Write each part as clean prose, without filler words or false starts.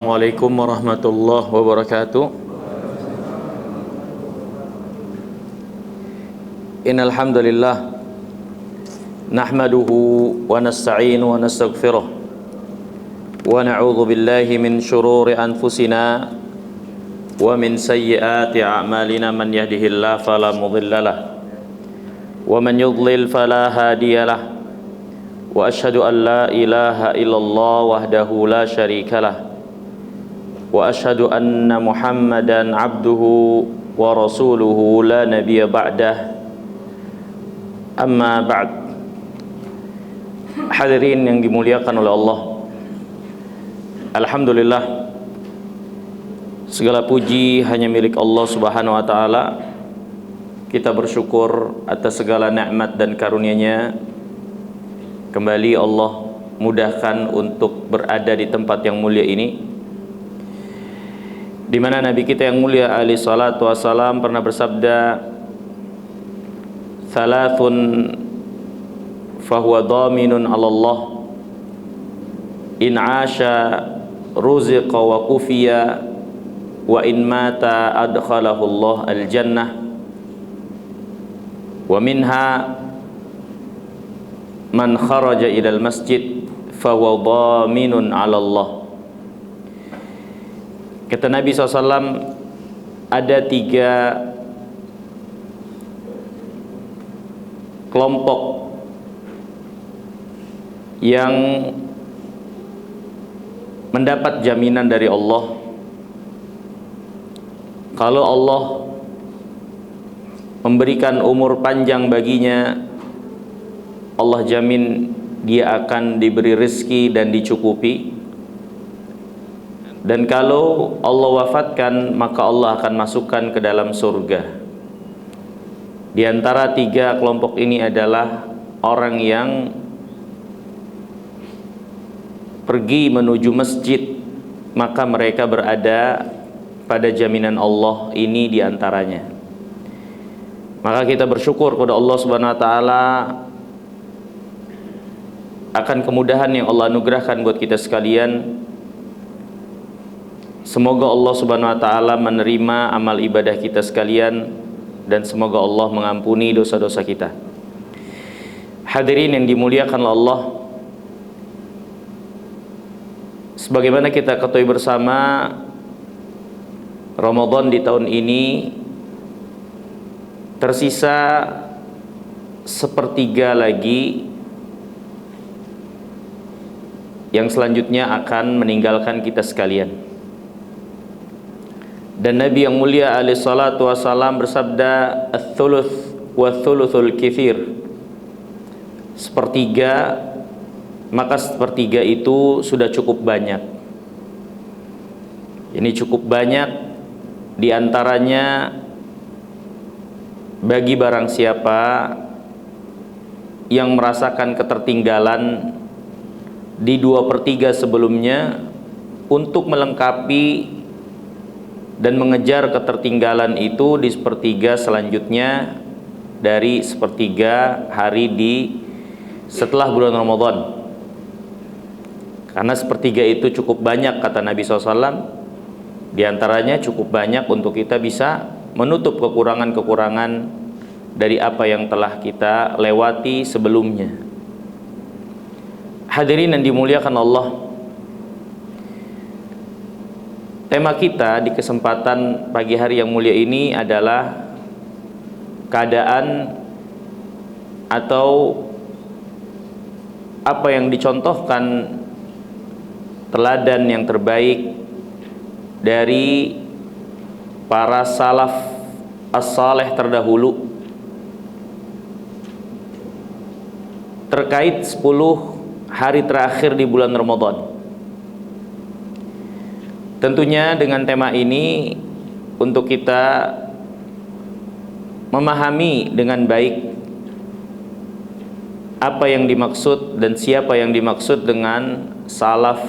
Assalamualaikum warahmatullahi wabarakatuh. Innal hamdalillah nahmaduhu wa nasta'inu wa nastaghfiruh wa na'udzu billahi min shururi anfusina wa min sayyiati a'malina. Man yahdihillahu fala mudhillalah wa man yudlil fala hadiyalah. Wa asyhadu an la ilaha illallah wahdahu la syarikalah wa asyhadu anna Muhammadan abduhu wa rasuluhu la nabiyya ba'dah. Amma ba'd. Hadirin yang dimuliakan oleh Allah, alhamdulillah, segala puji hanya milik Allah Subhanahu wa taala. Kita bersyukur atas segala nikmat dan karunia-Nya. Kembali Allah mudahkan untuk berada di tempat yang mulia ini, di mana Nabi kita yang mulia alaihi salatu wassalam pernah bersabda, "Thalathun fahuwa dhaminun 'ala Allah, in 'asha ruziqa wa kufiya, wa in mata adkhalahu Allah al-jannah, wa minha man kharaja ilal masjid fahuwa dhaminun 'ala Allah." Kata Nabi SAW, ada 3 kelompok yang mendapat jaminan dari Allah. Kalau Allah memberikan umur panjang baginya, Allah jamin dia akan diberi rezeki dan dicukupi. Dan kalau Allah wafatkan, maka Allah akan masukkan ke dalam surga. Di antara 3 kelompok ini adalah orang yang pergi menuju masjid, maka mereka berada pada jaminan Allah ini di antaranya. Maka kita bersyukur kepada Allah Subhanahu wa taala akan kemudahan yang Allah anugerahkan buat kita sekalian. Semoga Allah Subhanahu wa taala menerima amal ibadah kita sekalian, dan semoga Allah mengampuni dosa-dosa kita. Hadirin yang dimuliakan Allah, sebagaimana kita ketahui bersama, Ramadan di tahun ini tersisa sepertiga lagi, yang selanjutnya akan meninggalkan kita sekalian. Dan Nabi yang mulia alaihi salatu wassalam bersabda, "Ats-tsuluts wa tsulusul kitsir." Sepertiga, maka sepertiga itu sudah cukup banyak. Ini cukup banyak, di antaranya bagi barang siapa yang merasakan ketertinggalan di 2/3 sebelumnya, untuk melengkapi dan mengejar ketertinggalan itu di sepertiga selanjutnya dari sepertiga hari setelah bulan Ramadan. Karena sepertiga itu cukup banyak, kata Nabi SAW. Di antaranya cukup banyak untuk kita bisa menutup kekurangan-kekurangan dari apa yang telah kita lewati sebelumnya. Hadirin yang dimuliakan Allah, tema kita di kesempatan pagi hari yang mulia ini adalah keadaan atau apa yang dicontohkan teladan yang terbaik dari para salaf as-saleh terdahulu terkait 10 hari terakhir di bulan Ramadan. Tentunya dengan tema ini untuk kita memahami dengan baik apa yang dimaksud dan siapa yang dimaksud dengan salaf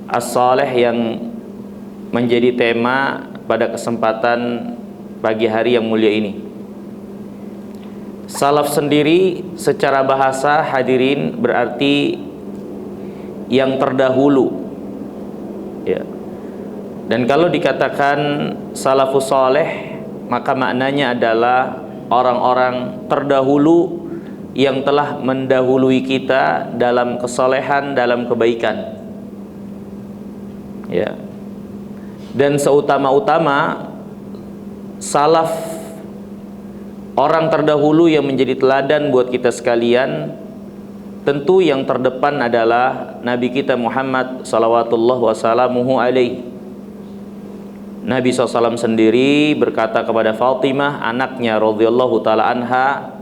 as-saleh yang menjadi tema pada kesempatan pagi hari yang mulia ini. Salaf sendiri secara bahasa, hadirin, berarti yang terdahulu, Ya. Dan kalau dikatakan salafus saleh, maka maknanya adalah orang-orang terdahulu yang telah mendahului kita dalam kesolehan, dalam kebaikan. Ya. Dan seutama-utama salaf, orang terdahulu yang menjadi teladan buat kita sekalian, tentu yang terdepan adalah Nabi kita Muhammad salawatullah wassalamuhu alaihi. Nabi SAW sendiri berkata kepada Fatimah, anaknya radhiyallahu ta'ala anha,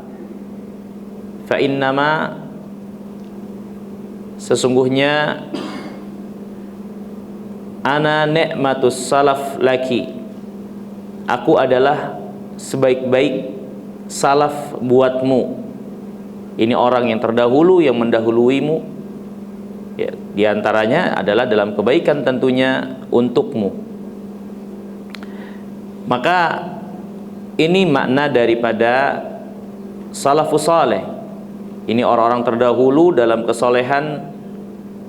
fa innama, sesungguhnya ana ni'matus salaf laki, aku adalah sebaik-baik salaf buatmu. Ini orang yang terdahulu yang mendahuluimu, ya, diantaranya adalah dalam kebaikan tentunya untukmu. Maka ini makna daripada salafus saleh. Ini orang-orang terdahulu dalam kesolehan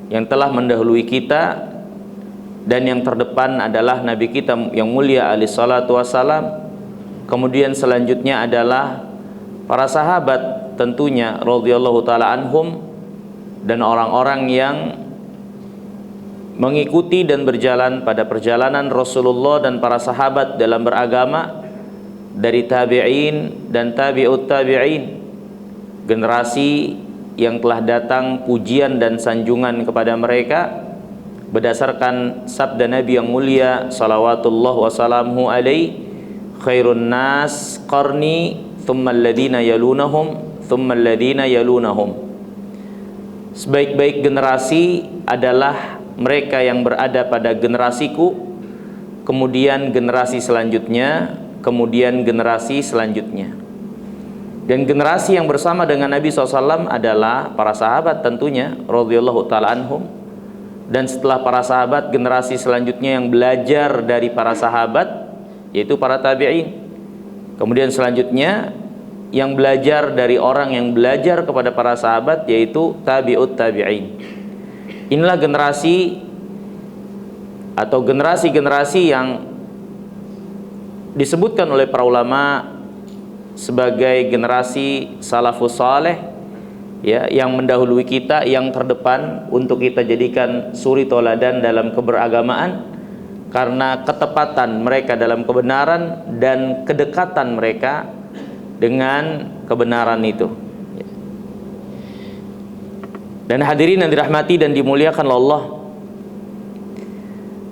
yang telah mendahului kita, dan yang terdepan adalah Nabi kita yang mulia alaihi salatu wassalam. Kemudian selanjutnya adalah para sahabat tentunya radhiyallahu taala anhum, dan orang-orang yang mengikuti dan berjalan pada perjalanan Rasulullah dan para sahabat dalam beragama, dari tabi'in dan tabi'ut tabi'in, generasi yang telah datang pujian dan sanjungan kepada mereka berdasarkan sabda Nabi yang mulia salawatullah wassalamuhu alaihi, khairun nas qarni thumma alladhina yalunahum thumma alladhina yalunahum. Sebaik-baik generasi adalah mereka yang berada pada generasiku, kemudian generasi selanjutnya, kemudian generasi selanjutnya. Dan generasi yang bersama dengan Nabi SAW adalah para sahabat tentunya radhiyallahu ta'ala anhum. Dan setelah para sahabat, generasi selanjutnya yang belajar dari para sahabat, yaitu para tabi'in. Kemudian selanjutnya yang belajar dari orang yang belajar kepada para sahabat, yaitu tabi'ut tabi'in. Inilah generasi atau generasi-generasi yang disebutkan oleh para ulama sebagai generasi salafus saleh, ya, yang mendahului kita, yang terdepan untuk kita jadikan suri toladan dalam keberagamaan, karena ketepatan mereka dalam kebenaran dan kedekatan mereka dengan kebenaran itu. Dan hadirin yang dirahmati dan dimuliakan Allah,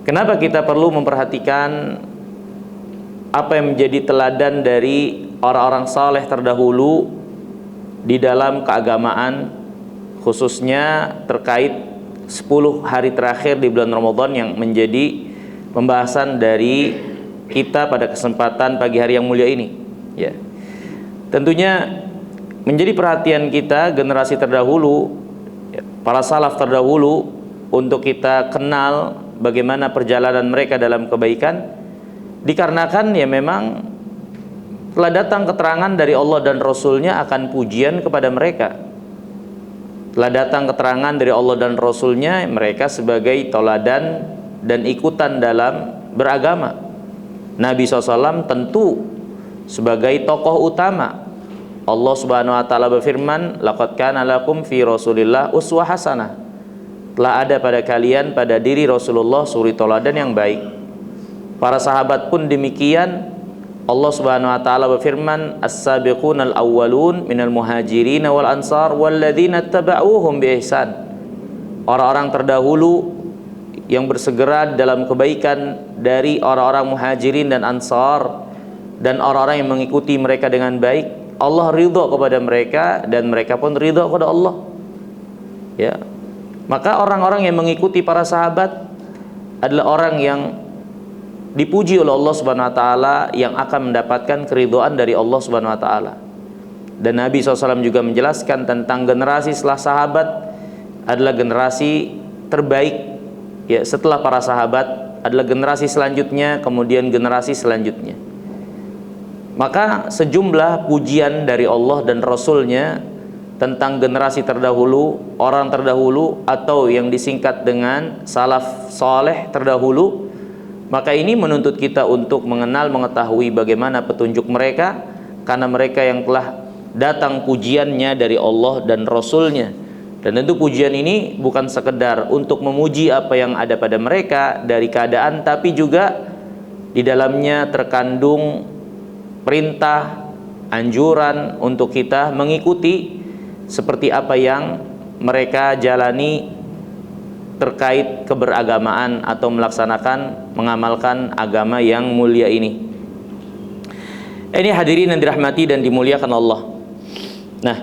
kenapa kita perlu memperhatikan apa yang menjadi teladan dari orang-orang saleh terdahulu di dalam keagamaan, khususnya terkait 10 hari terakhir di bulan Ramadan yang menjadi pembahasan dari kita pada kesempatan pagi hari yang mulia ini, ya. Tentunya menjadi perhatian kita generasi terdahulu, para salaf terdahulu, untuk kita kenal bagaimana perjalanan mereka dalam kebaikan, dikarenakan ya memang telah datang keterangan dari Allah dan Rasulnya akan pujian kepada mereka. Telah datang keterangan dari Allah dan Rasulnya mereka sebagai toladan dan ikutan dalam beragama. Nabi SAW tentu sebagai tokoh utama. Allah Subhanahu wa taala berfirman, laqad kana lakum fi Rasulillah uswah hasanah. Telah ada pada kalian, pada diri Rasulullah, suri teladan yang baik. Para sahabat pun demikian. Allah Subhanahu wa taala berfirman, as-sabiqunal awwalun minal muhajirin wal ansar walladzina tabauhum bi ihsan. Orang-orang terdahulu yang bersegera dalam kebaikan dari orang-orang muhajirin dan ansar, dan orang-orang yang mengikuti mereka dengan baik. Allah ridha kepada mereka dan mereka pun ridha kepada Allah, ya. Maka orang-orang yang mengikuti para sahabat adalah orang yang dipuji oleh Allah Subhanahu wa taala, yang akan mendapatkan keridhaan dari Allah Subhanahu wa taala. Dan Nabi SAW juga menjelaskan tentang generasi setelah sahabat adalah generasi terbaik, ya. Setelah para sahabat adalah generasi selanjutnya, kemudian generasi selanjutnya. Maka sejumlah pujian dari Allah dan Rasulnya tentang generasi terdahulu, orang terdahulu, atau yang disingkat dengan salaf soleh terdahulu, maka ini menuntut kita untuk mengenal, mengetahui bagaimana petunjuk mereka, karena mereka yang telah datang pujiannya dari Allah dan Rasulnya. Dan tentu pujian ini bukan sekedar untuk memuji apa yang ada pada mereka dari keadaan, tapi juga di dalamnya terkandung perintah, anjuran untuk kita mengikuti seperti apa yang mereka jalani terkait keberagamaan atau melaksanakan, mengamalkan agama yang mulia ini. Ini hadirin yang dirahmati dan dimuliakan Allah. Nah,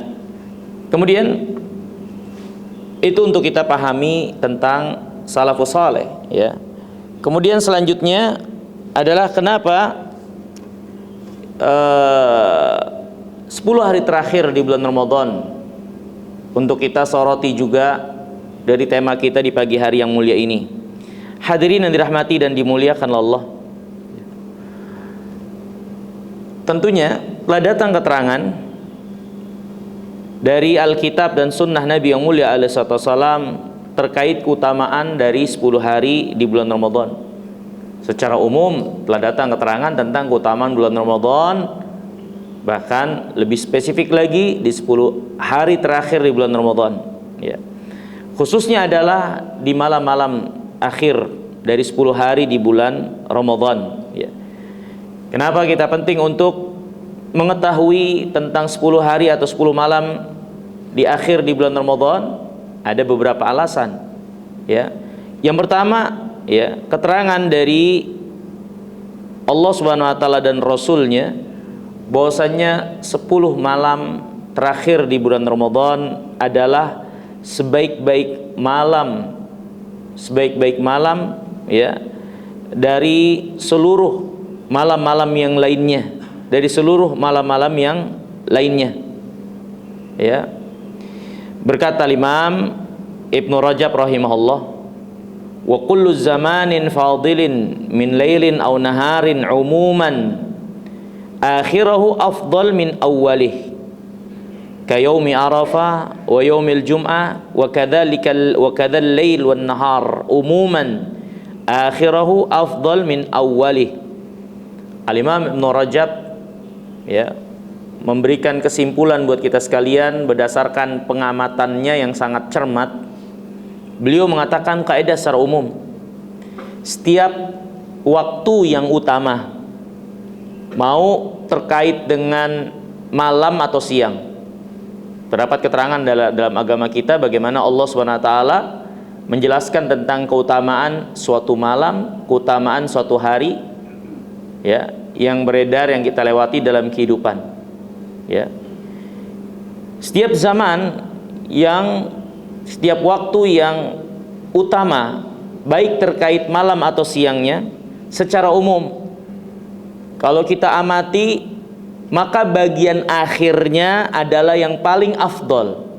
kemudian itu untuk kita pahami tentang salafus saleh, ya. Kemudian selanjutnya adalah kenapa 10 hari terakhir di bulan Ramadan untuk kita soroti juga dari tema kita di pagi hari yang mulia ini. Hadirin yang dirahmati dan dimuliakan Allah, tentunya telah datang keterangan dari Alkitab dan Sunnah Nabi yang mulia alaihissalam terkait keutamaan dari 10 hari di bulan Ramadan. Secara umum telah datang keterangan tentang keutamaan bulan Ramadan, bahkan lebih spesifik lagi di 10 hari terakhir di bulan Ramadan, ya. Khususnya adalah di malam-malam akhir dari 10 hari di bulan Ramadan, ya. Kenapa kita penting untuk mengetahui tentang 10 hari atau 10 malam di akhir di bulan Ramadan? Ada beberapa alasan, ya. Yang pertama, ya, keterangan dari Allah Subhanahu wa taala dan Rasulnya bahwasanya 10 malam terakhir di bulan Ramadan adalah sebaik-baik malam, ya, dari seluruh malam-malam yang lainnya, ya. Berkata Imam Ibnu Rajab rahimahullah, wa kullu zamanin fadilin min lailin aw naharin umuman akhirahu afdal min awwalih ka yaumi arafah wa yaumil jum'ah wa kadzal lail wan nahar umuman akhirahu afdal min awwalih. Al-Imam Ibnu Rajab, ya, memberikan kesimpulan buat kita sekalian berdasarkan pengamatannya yang sangat cermat. Beliau mengatakan kaidah secara umum, setiap waktu yang utama, mau terkait dengan malam atau siang, terdapat keterangan dalam agama kita bagaimana Allah SWT menjelaskan tentang keutamaan suatu malam, keutamaan suatu hari, ya, yang beredar, yang kita lewati dalam kehidupan, ya. Setiap zaman setiap waktu yang utama, baik terkait malam atau siangnya, secara umum kalau kita amati, maka bagian akhirnya adalah yang paling afdol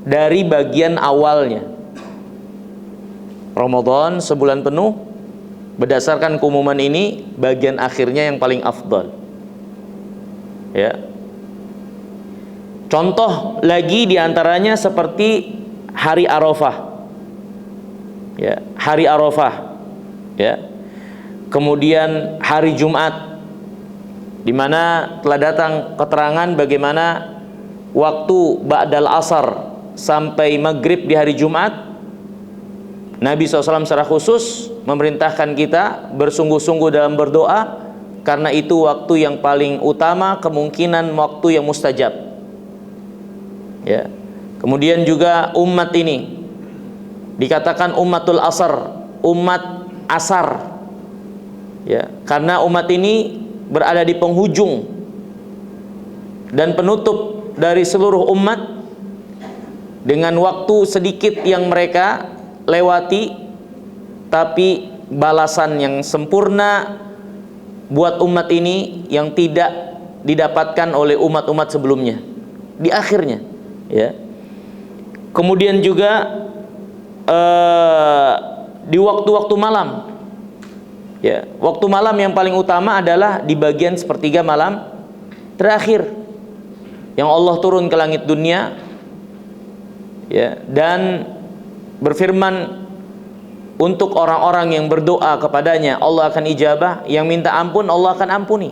dari bagian awalnya. Ramadan sebulan penuh, berdasarkan keumuman ini, bagian akhirnya yang paling afdol, ya. Contoh lagi diantaranya seperti hari Arafah, ya, hari Arafah, ya. Kemudian hari Jumat, di mana telah datang keterangan bagaimana waktu ba'dal asar sampai maghrib di hari Jumat, Nabi SAW secara khusus memerintahkan kita bersungguh-sungguh dalam berdoa, karena itu waktu yang paling utama, kemungkinan waktu yang mustajab, ya. Kemudian juga umat ini dikatakan ummatul asar, umat asar, ya, karena umat ini berada di penghujung dan penutup dari seluruh umat, dengan waktu sedikit yang mereka lewati, tapi balasan yang sempurna buat umat ini yang tidak didapatkan oleh umat-umat sebelumnya di akhirnya, ya. Kemudian juga di waktu-waktu malam, ya, waktu malam yang paling utama adalah di bagian sepertiga malam terakhir, yang Allah turun ke langit dunia, ya, dan berfirman untuk orang-orang yang berdoa kepadanya Allah akan ijabah, yang minta ampun Allah akan ampuni.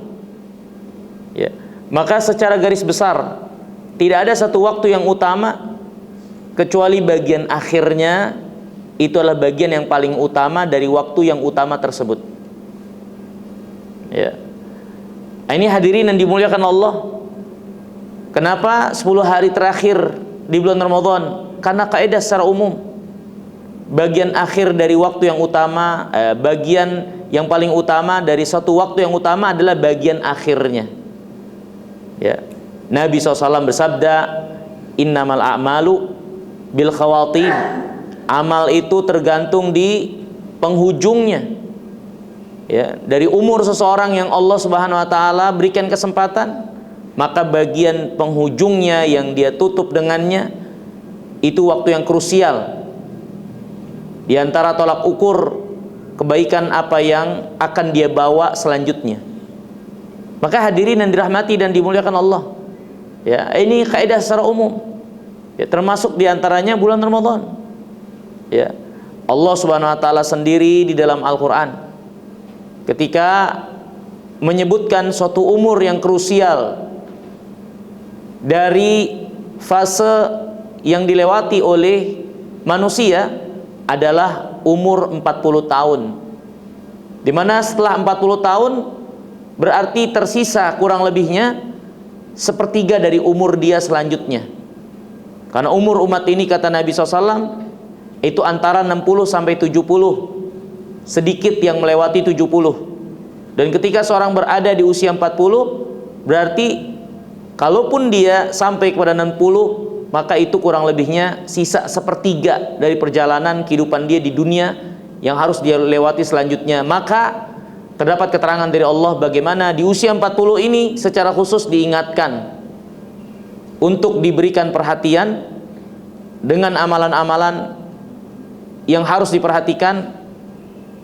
Ya. Maka secara garis besar tidak ada satu waktu yang utama kecuali bagian akhirnya itu adalah bagian yang paling utama dari waktu yang utama tersebut. Ya. Ini hadirin yang dimuliakan Allah. Kenapa 10 hari terakhir di bulan Ramadan? Karena kaidah secara umum bagian akhir dari waktu yang utama, bagian yang paling utama dari satu waktu yang utama adalah bagian akhirnya. Ya. Nabi SAW bersabda, innamal a'malu bil khawatim. Amal itu tergantung di penghujungnya. Ya, dari umur seseorang yang Allah Subhanahu wa taala berikan kesempatan, maka bagian penghujungnya yang dia tutup dengannya itu waktu yang krusial. Di antara tolak ukur kebaikan apa yang akan dia bawa selanjutnya. Maka hadirin yang dirahmati dan dimuliakan Allah, ya, ini kaidah secara umum. Ya, termasuk di antaranya bulan Ramadan. Ya. Allah Subhanahu wa taala sendiri di dalam Al-Qur'an ketika menyebutkan suatu umur yang krusial dari fase yang dilewati oleh manusia adalah umur 40 tahun. Dimana setelah 40 tahun berarti tersisa kurang lebihnya sepertiga dari umur dia selanjutnya. Karena umur umat ini kata Nabi SAW itu antara 60 sampai 70. Sedikit yang melewati 70. Dan ketika seorang berada di usia 40, berarti kalaupun dia sampai kepada 60, maka itu kurang lebihnya sisa sepertiga dari perjalanan kehidupan dia di dunia yang harus dia lewati selanjutnya. Maka terdapat keterangan dari Allah bagaimana di usia 40 ini secara khusus diingatkan untuk diberikan perhatian dengan amalan-amalan yang harus diperhatikan,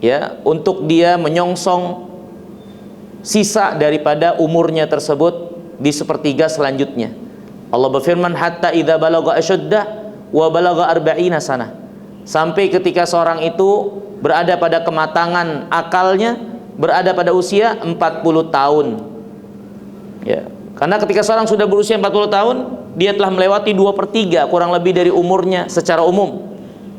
ya, untuk dia menyongsong sisa daripada umurnya tersebut di sepertiga selanjutnya. Allah berfirman hatta idza balagha ashuddah wa balagha arba'ina sanah. Sampai ketika seorang itu berada pada kematangan akalnya, berada pada usia 40 tahun. Ya, karena ketika seorang sudah berusia 40 tahun, dia telah melewati 2/3 kurang lebih dari umurnya secara umum.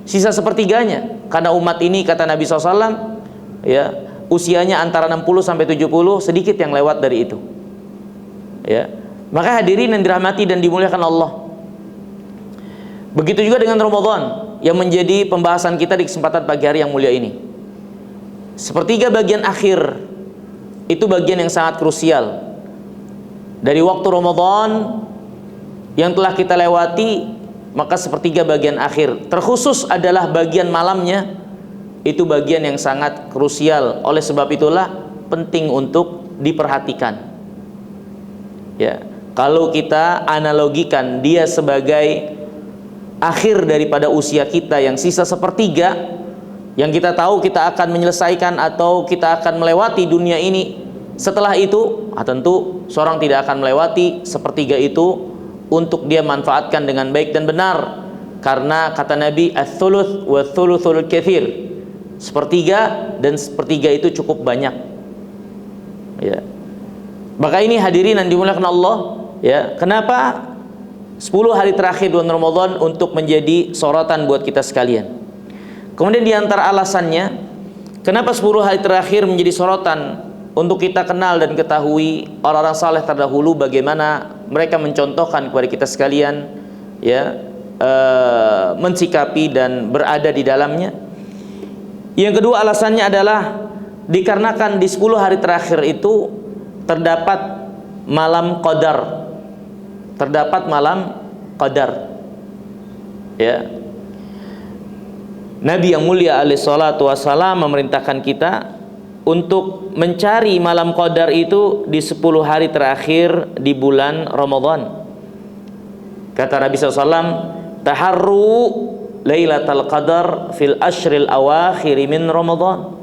Sisa sepertiganya karena umat ini kata Nabi SAW, ya, usianya antara 60 sampai 70, sedikit yang lewat dari itu. Ya. Maka hadirin yang dirahmati dan dimuliakan Allah, begitu juga dengan Ramadan yang menjadi pembahasan kita di kesempatan pagi hari yang mulia ini. Sepertiga bagian akhir itu bagian yang sangat krusial dari waktu Ramadan yang telah kita lewati. Maka sepertiga bagian akhir terkhusus adalah bagian malamnya, itu bagian yang sangat krusial. Oleh sebab itulah penting untuk diperhatikan. Ya, kalau kita analogikan dia sebagai akhir daripada usia kita yang sisa sepertiga, yang kita tahu kita akan menyelesaikan atau kita akan melewati dunia ini. Setelah itu, tentu seorang tidak akan melewati sepertiga itu untuk dia manfaatkan dengan baik dan benar. Karena kata Nabi, ats-tsuluts wa tsulusul katsir. Sepertiga dan sepertiga itu cukup banyak. Ya. Maka ini hadirin yang dimuliakan Allah, ya, kenapa 10 hari terakhir bulan Ramadan untuk menjadi sorotan buat kita sekalian. Kemudian di antara alasannya kenapa 10 hari terakhir menjadi sorotan, untuk kita kenal dan ketahui orang-orang saleh terdahulu bagaimana mereka mencontohkan kepada kita sekalian, ya, mensikapi dan berada di dalamnya. Yang kedua alasannya adalah dikarenakan di 10 hari terakhir itu terdapat malam qadar. Terdapat malam qadar. Ya. Nabi yang mulia alaihi salatu wassalam memerintahkan kita untuk mencari malam qadar itu di 10 hari terakhir di bulan Ramadan. Kata Nabi SAW, taharru lailatul qadar fil ashril awakhir min Ramadan.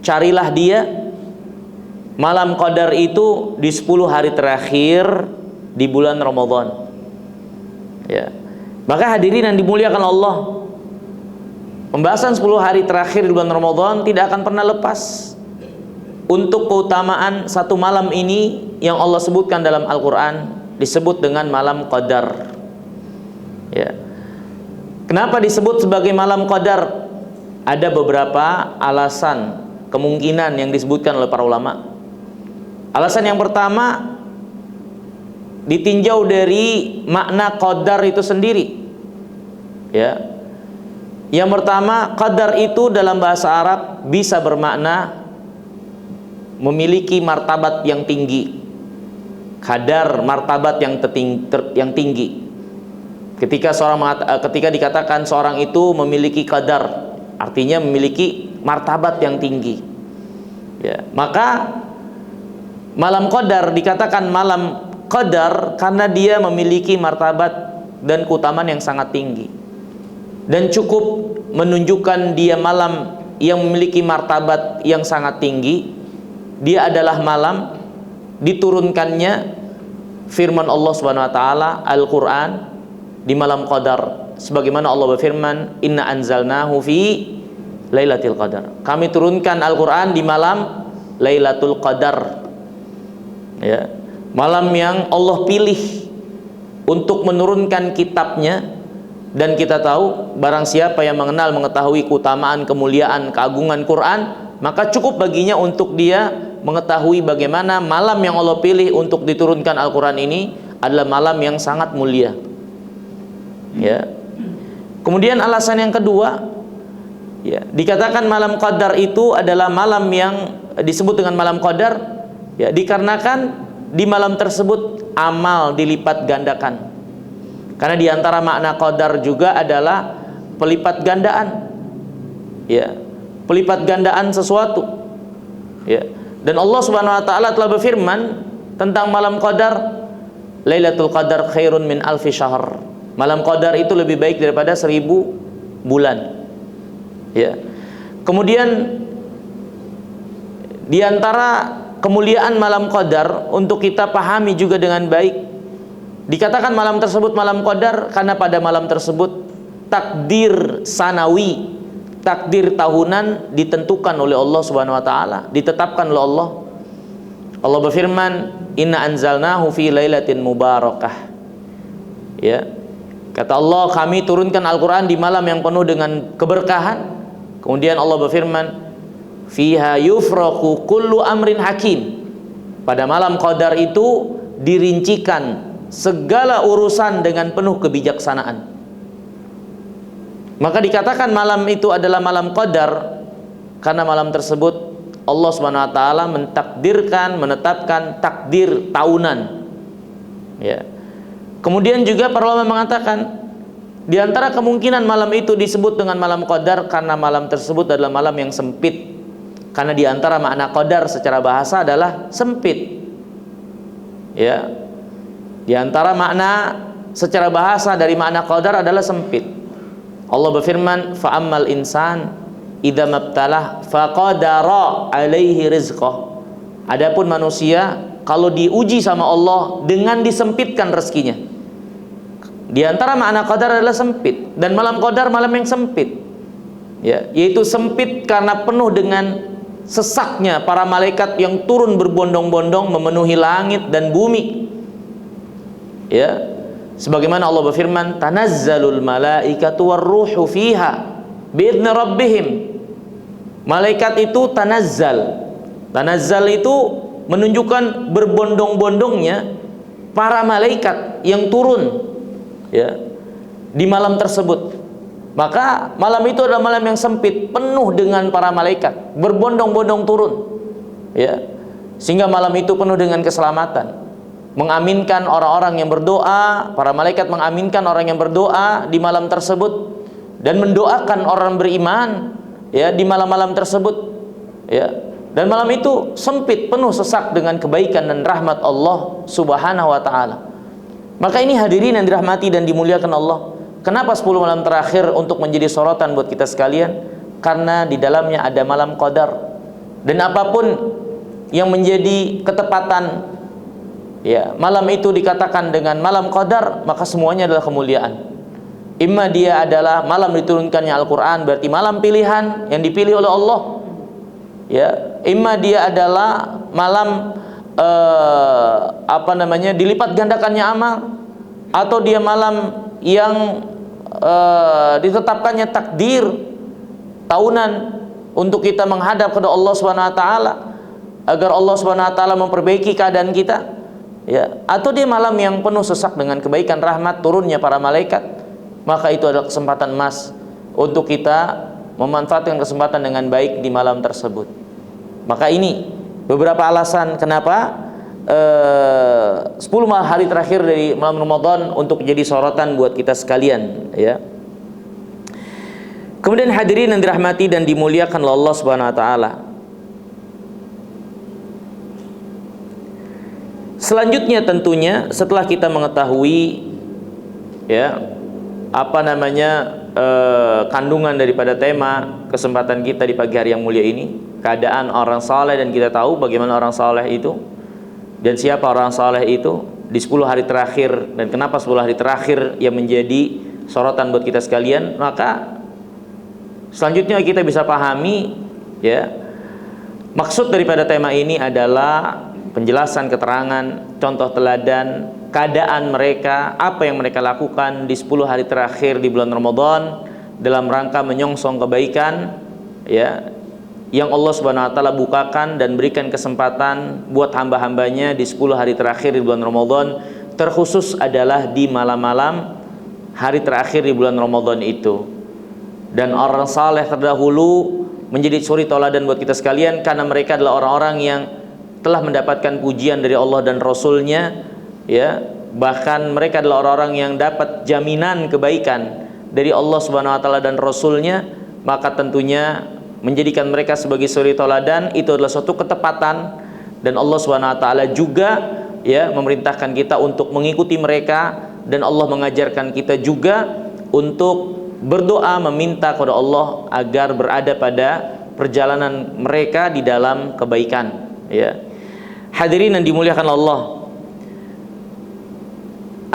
Carilah dia malam qadar itu di 10 hari terakhir di bulan Ramadan. Ya. Maka hadirin yang dimuliakan Allah, pembahasan 10 hari terakhir di bulan Ramadan tidak akan pernah lepas untuk keutamaan satu malam ini yang Allah sebutkan dalam Al-Quran, disebut dengan malam Qadar. Ya. Kenapa disebut sebagai malam Qadar? Ada beberapa alasan, kemungkinan yang disebutkan oleh para ulama. Alasan yang pertama, ditinjau dari makna qadar itu sendiri. Ya. Yang pertama, qadar itu dalam bahasa Arab bisa bermakna memiliki martabat yang tinggi. Qadar, martabat yang tinggi. Ketika dikatakan seorang itu memiliki qadar, artinya memiliki martabat yang tinggi. Ya. Maka malam Qadar dikatakan malam Qadar karena dia memiliki martabat dan keutamaan yang sangat tinggi, dan cukup menunjukkan dia malam yang memiliki martabat yang sangat tinggi. Dia adalah malam diturunkannya firman Allah Subhanahu wa taala Al-Qur'an di malam Qadar, sebagaimana Allah berfirman, inna anzalnahu fi lailatul qadar. Kami turunkan Al-Qur'an di malam Lailatul Qadar. Ya. Malam yang Allah pilih untuk menurunkan kitabnya, dan kita tahu barang siapa yang mengetahui keutamaan, kemuliaan, keagungan Quran, maka cukup baginya untuk dia mengetahui bagaimana malam yang Allah pilih untuk diturunkan Al-Quran ini adalah malam yang sangat mulia. Ya. Kemudian alasan yang kedua, ya, dikatakan malam Qadar itu adalah malam yang disebut dengan malam Qadar, ya, dikarenakan di malam tersebut amal dilipat gandakan. Karena diantara makna qadar juga adalah pelipat gandaan, ya, pelipat gandaan sesuatu, ya. Dan Allah Subhanahu wa taala telah berfirman tentang malam qadar, Lailatul Qadar khairun min alfi syahr. Malam qadar itu lebih baik daripada 1000 bulan. Ya. Kemudian diantara kemuliaan malam Qadar untuk kita pahami juga dengan baik, dikatakan malam tersebut malam Qadar karena pada malam tersebut takdir sanawi, takdir tahunan ditentukan oleh Allah Subhanahu wa taala, ditetapkan oleh Allah. Allah berfirman, inna anzalnahu fi lailatin mubarakah. Ya. Kata Allah, kami turunkan Al-Qur'an di malam yang penuh dengan keberkahan. Kemudian Allah berfirman, fiha yufraqu kullu amrin hakim. Pada malam Qadar itu dirincikan segala urusan dengan penuh kebijaksanaan. Maka dikatakan malam itu adalah malam Qadar karena malam tersebut Allah Subhanahu wa taala menetapkan takdir tahunan. Ya. Kemudian juga para ulama mengatakan di antara kemungkinan malam itu disebut dengan malam Qadar karena malam tersebut adalah malam yang sempit. Karena di antara makna qadar secara bahasa adalah sempit. Ya. Di antara makna secara bahasa dari makna qadar adalah sempit. Allah berfirman, fa ammal insan idza mabtalah faqadara alaihi rizqah. Adapun manusia kalau diuji sama Allah dengan disempitkan rezekinya. Di antara makna qadar adalah sempit, dan malam qadar malam yang sempit. Ya, yaitu sempit karena penuh dengan sesaknya para malaikat yang turun berbondong-bondong memenuhi langit dan bumi. Ya, sebagaimana Allah berfirman, tanazzalul malaikatu warruhu fiha biidzni rabbihim. Malaikat itu tanazzal. Tanazzal itu menunjukkan berbondong-bondongnya para malaikat yang turun, ya, di malam tersebut. Maka malam itu adalah malam yang sempit, penuh dengan para malaikat berbondong-bondong turun, ya, sehingga malam itu penuh dengan keselamatan, mengaminkan orang-orang yang berdoa. Para malaikat mengaminkan orang yang berdoa di malam tersebut dan mendoakan orang beriman, ya, di malam-malam tersebut, ya. Dan malam itu sempit, penuh sesak dengan kebaikan dan rahmat Allah Subhanahu wa taala. Maka ini hadirin yang dirahmati dan dimuliakan Allah. Kenapa 10 malam terakhir untuk menjadi sorotan buat kita sekalian? Karena di dalamnya ada malam Qadar. Dan apapun yang menjadi ketepatan Ya, malam itu dikatakan dengan malam qadar, maka semuanya adalah kemuliaan. Imma dia adalah malam diturunkannya Al-Quran, berarti malam pilihan yang dipilih oleh Allah. Ya, imma dia adalah malam dilipat gandakannya amal, atau dia malam yang ditetapkannya takdir tahunan untuk kita menghadap kepada Allah Subhanahu wa taala agar Allah Subhanahu wa taala memperbaiki keadaan kita. Ya, atau dia malam yang penuh sesak dengan kebaikan, rahmat, turunnya para malaikat, maka itu adalah kesempatan emas untuk kita memanfaatkan kesempatan dengan baik di malam tersebut. Maka ini beberapa alasan kenapa 10 hari terakhir dari malam Ramadan untuk jadi sorotan buat kita sekalian, ya. Kemudian hadirin yang dirahmati dan dimuliakan oleh Allah Subhanahu wa taala. Selanjutnya tentunya setelah kita mengetahui, ya, kandungan daripada tema kesempatan kita di pagi hari yang mulia ini, keadaan orang saleh, dan kita tahu bagaimana orang saleh itu dan siapa orang saleh itu di 10 hari terakhir, dan kenapa 10 hari terakhir yang menjadi sorotan buat kita sekalian. Maka selanjutnya kita bisa pahami, ya, maksud daripada tema ini adalah penjelasan, keterangan, contoh teladan keadaan mereka, apa yang mereka lakukan di 10 hari terakhir di bulan Ramadan dalam rangka menyongsong kebaikan, ya, yang Allah Subhanahu wa taala bukakan dan berikan kesempatan buat hamba-hambanya di 10 hari terakhir di bulan Ramadan, terkhusus adalah di malam-malam hari terakhir di bulan Ramadan itu. Dan orang saleh terdahulu menjadi suri tauladan buat kita sekalian karena mereka adalah orang-orang yang telah mendapatkan pujian dari Allah dan Rasulnya, ya, bahkan mereka adalah orang-orang yang dapat jaminan kebaikan dari Allah Subhanahu wa taala dan Rasulnya. Maka tentunya menjadikan mereka sebagai suri tauladan itu adalah suatu ketepatan, dan Allah Subhanahu wa taala juga, ya, memerintahkan kita untuk mengikuti mereka, dan Allah mengajarkan kita juga untuk berdoa meminta kepada Allah agar berada pada perjalanan mereka di dalam kebaikan, ya. Hadirin yang dimuliakan Allah,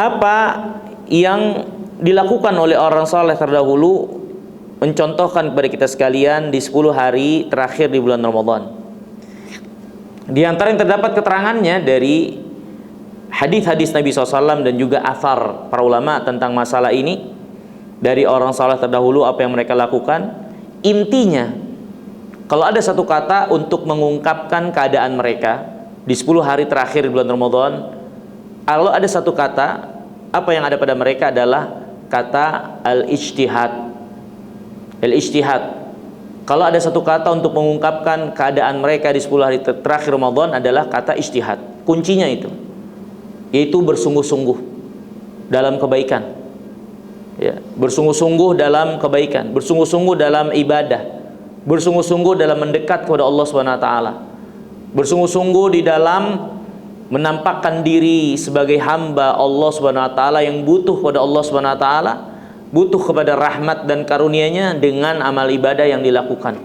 apa yang dilakukan oleh orang saleh terdahulu mencontohkan kepada kita sekalian di 10 hari terakhir di bulan Ramadan. Di antara yang terdapat keterangannya dari hadis-hadis Nabi SAW dan juga athar para ulama tentang masalah ini dari orang saleh terdahulu, apa yang mereka lakukan. Intinya, kalau ada satu kata untuk mengungkapkan keadaan mereka di 10 hari terakhir di bulan Ramadan, kalau ada satu kata, apa yang ada pada mereka adalah kata al-ijtihad. Al-ijtihad. Kalau ada satu kata untuk mengungkapkan keadaan mereka di 10 hari terakhir Ramadan adalah kata ijtihad. Kuncinya itu, yaitu bersungguh-sungguh dalam kebaikan, ya, bersungguh-sungguh dalam kebaikan, bersungguh-sungguh dalam ibadah, bersungguh-sungguh dalam mendekat kepada Allah Subhanahu wa taala, bersungguh-sungguh di dalam menampakkan diri sebagai hamba Allah Subhanahu wa taala yang butuh kepada Allah Subhanahu wa taala, butuh kepada rahmat dan karunia-Nya dengan amal ibadah yang dilakukan.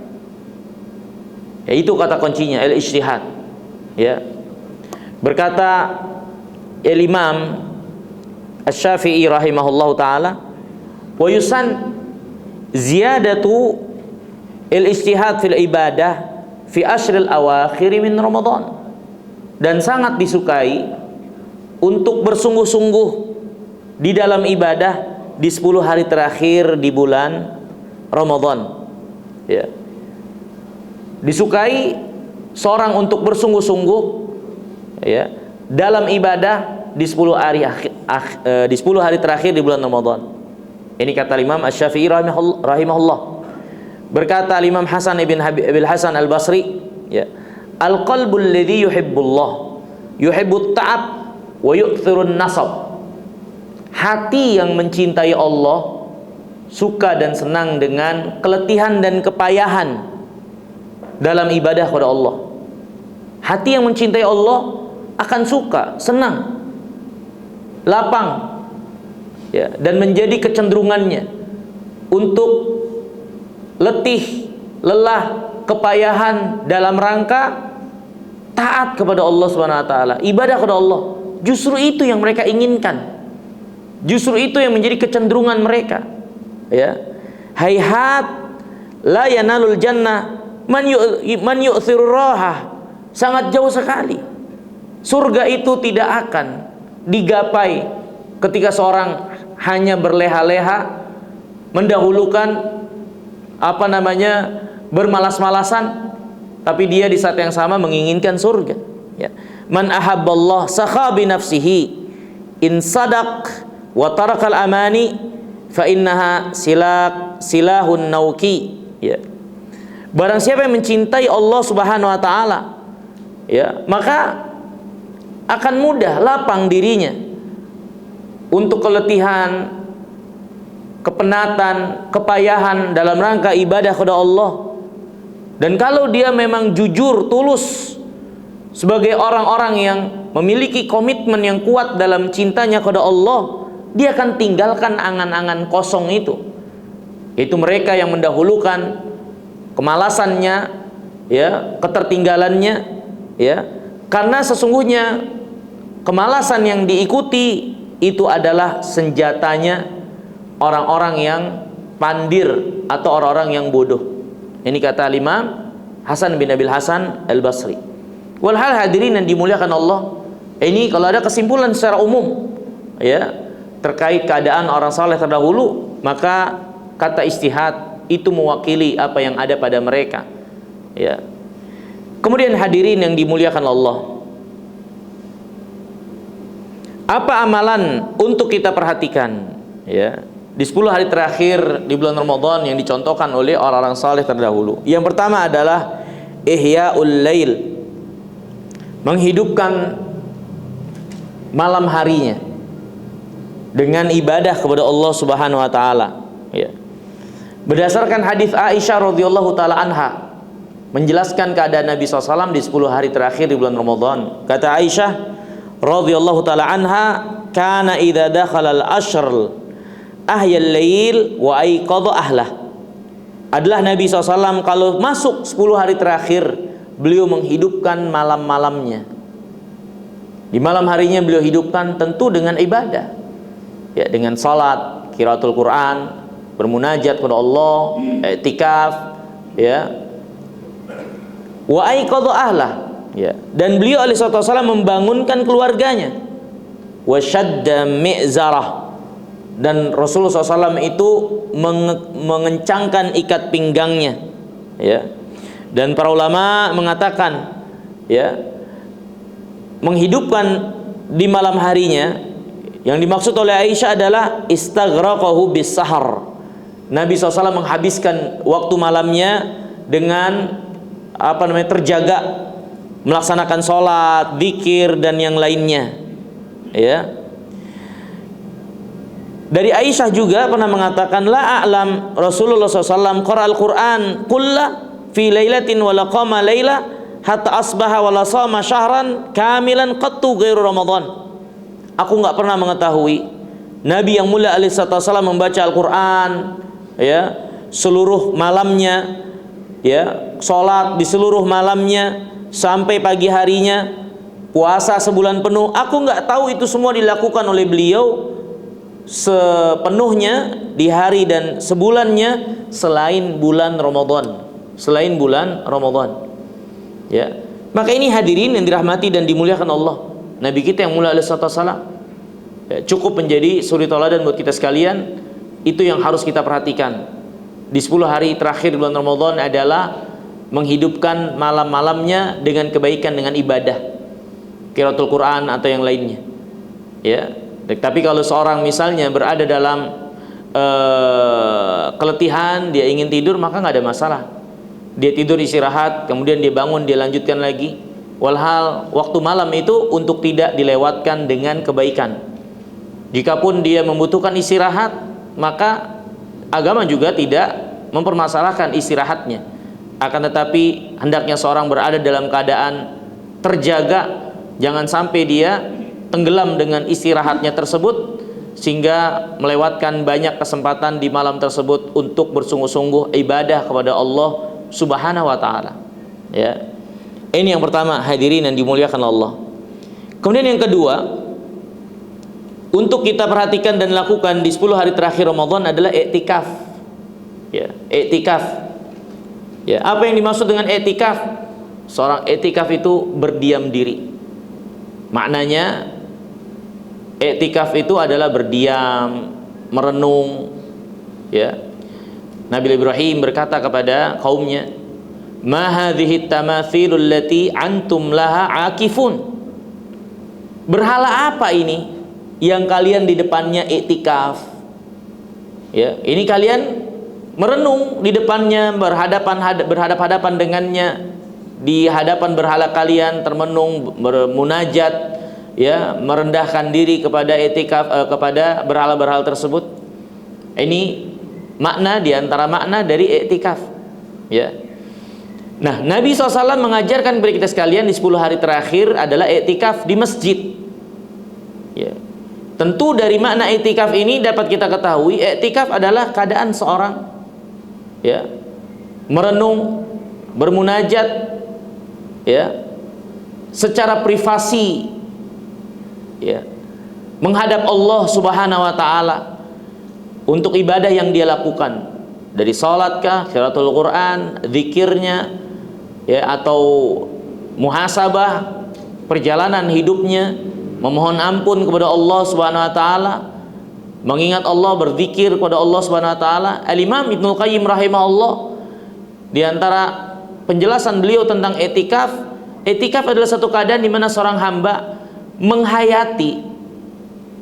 Ya, itu kata kuncinya, al-ijtihad. Ya. Berkata Imam Asy-Syafi'i rahimahullahu taala, wa yusan ziyadatu al-ijtihad fil ibadah fi ashril awakhir min Ramadan. Dan sangat disukai untuk bersungguh-sungguh di dalam ibadah di 10 hari terakhir di bulan Ramadan, ya. Disukai seorang untuk bersungguh-sungguh, ya, dalam ibadah di 10 hari terakhir di bulan Ramadan. Ini kata Imam Asy-Syafi'i rahimahullah. Berkata Imam Hasan ibn Abil Hasan Al-Basri, ya, al-qalbul ladzi yuhibbullah yuhibbut ta'ab wa yu'thirun nasab. Hati yang mencintai Allah suka dan senang dengan keletihan dan kepayahan dalam ibadah kepada Allah. Hati yang mencintai Allah akan suka, senang, lapang, ya, dan menjadi kecenderungannya untuk letih, lelah, kepayahan dalam rangka taat kepada Allah Subhanahu wa taala, ibadah kepada Allah, Justru itu yang mereka inginkan. Justru itu yang menjadi kecenderungan mereka. Ya. Hayhat la yanalul jannah man yu'thirur rahah. Sangat jauh sekali. Surga itu tidak akan digapai ketika seorang hanya berleha-leha, mendahulukan bermalas-malasan, tapi dia di saat yang sama menginginkan surga. Ya. Man ahabballah sakha bi nafsihi in sadaq wa tarakal amani fa innaha silahun nauki. Ya. Barang siapa yang mencintai Allah Subhanahu wa taala, ya, maka akan mudah lapang dirinya untuk keletihan, kepenatan, kepayahan dalam rangka ibadah kepada Allah. Dan kalau dia memang jujur, tulus sebagai orang-orang yang memiliki komitmen yang kuat dalam cintanya kepada Allah, dia akan tinggalkan angan-angan kosong itu. Itu mereka yang mendahulukan kemalasannya, ya, ketertinggalannya, ya. Karena sesungguhnya kemalasan yang diikuti itu adalah senjatanya orang-orang yang pandir atau orang-orang yang bodoh. Ini kata Imam Hasan bin Abil Hasan Al-Basri. Walhal hadirin yang dimuliakan Allah, ini kalau ada kesimpulan secara umum, ya, terkait keadaan orang saleh terdahulu, maka kata istihad itu mewakili apa yang ada pada mereka. Ya. Kemudian hadirin yang dimuliakan Allah, apa amalan untuk kita perhatikan, ya, di 10 hari terakhir di bulan Ramadan yang dicontohkan oleh orang-orang saleh terdahulu? Yang pertama adalah ihya'ul lail, menghidupkan malam harinya dengan ibadah kepada Allah Subhanahu wa taala, ya. Berdasarkan hadis Aisyah radhiyallahu taala anha menjelaskan keadaan Nabi SAW di 10 hari terakhir di bulan Ramadan. Kata Aisyah radhiyallahu taala anha, kana idza dakhala al-ashr ahyal lail wa aiqadha ahlah. Adalah Nabi SAW kalau masuk 10 hari terakhir, beliau menghidupkan malam-malamnya. Di malam harinya beliau hidupkan tentu dengan ibadah, ya, dengan salat, qiraatul Quran, bermunajat kepada Allah, i'tikaf, ya. Wa aiqadha ahlah, ya. Dan beliau alaihi wasallam membangunkan keluarganya. Wa shadda mi'zarah, dan Rasulullah SAW itu mengencangkan ikat pinggangnya, ya. Dan para ulama mengatakan, ya, menghidupkan di malam harinya yang dimaksud oleh Aisyah adalah istaghraqahu bis sahar. Nabi SAW menghabiskan waktu malamnya dengan terjaga, melaksanakan sholat, zikir, dan yang lainnya, ya. Dari Aisyah juga pernah mengatakan, la a'lam Rasulullah SAW qara'al Quran kulla fi lailatin wa laqama laila hatta asbaha wa la shama syahran kamilan qattu ghairu Ramadan. Aku enggak pernah mengetahui Nabi yang mulia alaihi wasallam membaca Al-Qur'an, ya, seluruh malamnya, ya, salat di seluruh malamnya sampai pagi harinya, puasa sebulan penuh. Aku enggak tahu itu semua dilakukan oleh beliau sepenuhnya di hari dan sebulannya selain bulan Ramadan, ya. Maka ini hadirin yang dirahmati dan dimuliakan Allah, Nabi kita yang mulia alaihi wasallam, ya, cukup menjadi suri tauladan buat kita sekalian. Itu yang harus kita perhatikan di 10 hari terakhir bulan Ramadan adalah menghidupkan malam-malamnya dengan kebaikan, dengan ibadah, qiraatul Quran atau yang lainnya, ya. Tapi kalau seorang misalnya berada dalam keletihan, dia ingin tidur, maka nggak ada masalah. Dia tidur istirahat, kemudian dia bangun, dia lanjutkan lagi. Walhal waktu malam itu untuk tidak dilewatkan dengan kebaikan. Jikapun dia membutuhkan istirahat, maka agama juga tidak mempermasalahkan istirahatnya. Akan tetapi hendaknya seorang berada dalam keadaan terjaga, jangan sampai dia tenggelam dengan istirahatnya tersebut sehingga melewatkan banyak kesempatan di malam tersebut untuk bersungguh-sungguh ibadah kepada Allah Subhanahu wa taala, ya. Ini yang pertama hadirin yang dimuliakan Allah. Kemudian yang kedua, untuk kita perhatikan dan lakukan di 10 hari terakhir Ramadan adalah i'tikaf. Ya, i'tikaf. Ya, apa yang dimaksud dengan i'tikaf? Seorang i'tikaf itu berdiam diri. Maknanya i'tikaf itu adalah berdiam, merenung. Ya. Nabi Ibrahim berkata kepada kaumnya, "Ma hadhihi tamathilul lati antum laha akifun." Berhala apa ini yang kalian di depannya i'tikaf? Ya, ini kalian merenung di depannya, berhadap-hadapan dengannya, di hadapan berhala kalian termenung, bermunajat, ya, merendahkan diri kepada i'tikaf, kepada berhala-berhala tersebut. Ini makna di antara makna dari i'tikaf. Ya. Nah, Nabi SAW mengajarkan kepada kita sekalian di 10 hari terakhir adalah i'tikaf di masjid. Ya. Tentu dari makna i'tikaf ini dapat kita ketahui i'tikaf adalah keadaan seorang, ya, merenung, bermunajat, ya, secara privasi, ya, menghadap Allah Subhanahu wa taala untuk ibadah yang dia lakukan, dari salatkah, qiraatul Quran, zikirnya, ya, atau muhasabah perjalanan hidupnya, memohon ampun kepada Allah Subhanahu wa taala, mengingat Allah, berzikir kepada Allah Subhanahu wa taala. Al-Imam Ibnu Qayyim rahimahullah di antara penjelasan beliau tentang i'tikaf, i'tikaf adalah satu keadaan di mana seorang hamba menghayati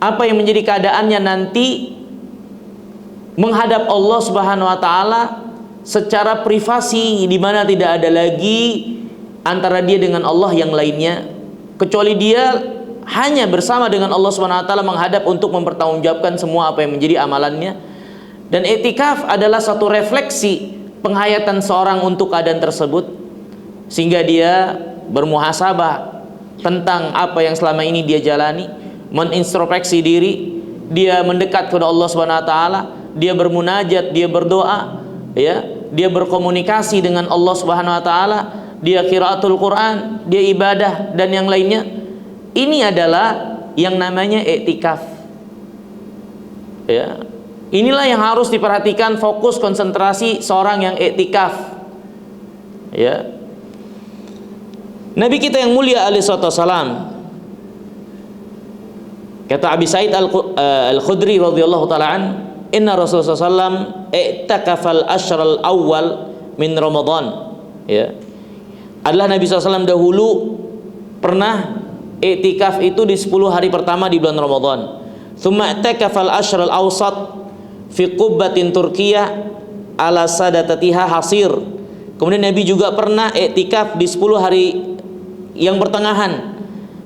apa yang menjadi keadaannya nanti menghadap Allah Subhanahu wa taala secara privasi, di mana tidak ada lagi antara dia dengan Allah yang lainnya, kecuali dia hanya bersama dengan Allah Subhanahu wa taala menghadap untuk mempertanggungjawabkan semua apa yang menjadi amalannya. Dan i'tikaf adalah satu refleksi penghayatan seorang untuk keadaan tersebut, sehingga dia bermuhasabah tentang apa yang selama ini dia jalani, menintrospeksi diri, dia mendekat kepada Allah Subhanahu wa taala, dia bermunajat, dia berdoa, ya, dia berkomunikasi dengan Allah Subhanahu wa taala, dia qiraatul Quran, dia ibadah dan yang lainnya. Ini adalah yang namanya i'tikaf. Ya. Inilah yang harus diperhatikan, fokus konsentrasi seorang yang i'tikaf. Ya. Nabi kita yang mulia alaihi wassalam, kata Abi Sa'id Al-Khudri radhiyallahu taala an, inna Rasulullah sallam i'takafal ashral awal min Ramadan. Ya. Adalah Nabi SAW dahulu pernah i'tikaf itu di 10 hari pertama di bulan Ramadan. Tsumma i'takafal ashral awsat fi qubbatin Turkiyah ala sadatatiha hasir. Kemudian Nabi juga pernah i'tikaf di 10 hari yang pertengahan,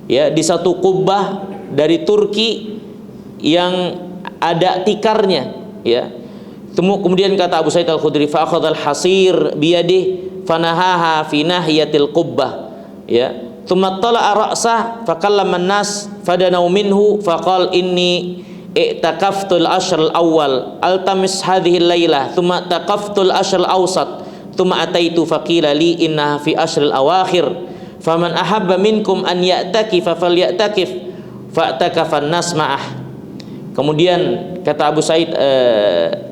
ya, di satu kubbah dari Turki yang ada tikarnya, ya. Kemudian kata Abu Sa'id Al-Khudri, fa akhadhal hasir biyadihi fanahaha fi nahiyatil qubbah, ya. Tsumma tala'a ra'sah fa kallama an-nas fadanaw minhu faqala inni i'takaftul ashr al-awwal altamis hadhihi al-lailah thumma taqaftul ashr al-awsat thumma ataitu faqila li innaha fi ashr al-awakhir faman ahabba minkum an ya'takifa falya'takif fa'takafan nas ma'ah. Kemudian kata Abu Sa'id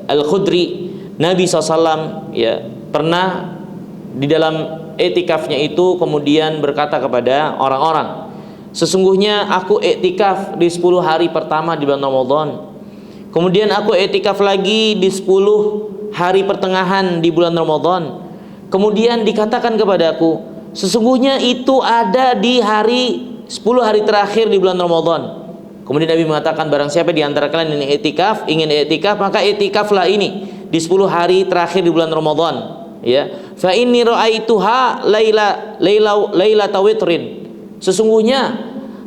Al-Khudri, Nabi SAW, ya, pernah di dalam i'tikafnya itu kemudian berkata kepada orang-orang, sesungguhnya aku i'tikaf di 10 hari pertama di bulan Ramadan, kemudian aku i'tikaf lagi di 10 hari pertengahan di bulan Ramadan, kemudian dikatakan kepadaku sesungguhnya itu ada di 10 hari terakhir di bulan Ramadan. Kemudian Nabi mengatakan, barang siapa di antara kalian ini i'tikaf, ingin i'tikaf, maka i'tikaflah ini di 10 hari terakhir di bulan Ramadan, ya. Fa inni ra'aituha lailata witrin. Sesungguhnya,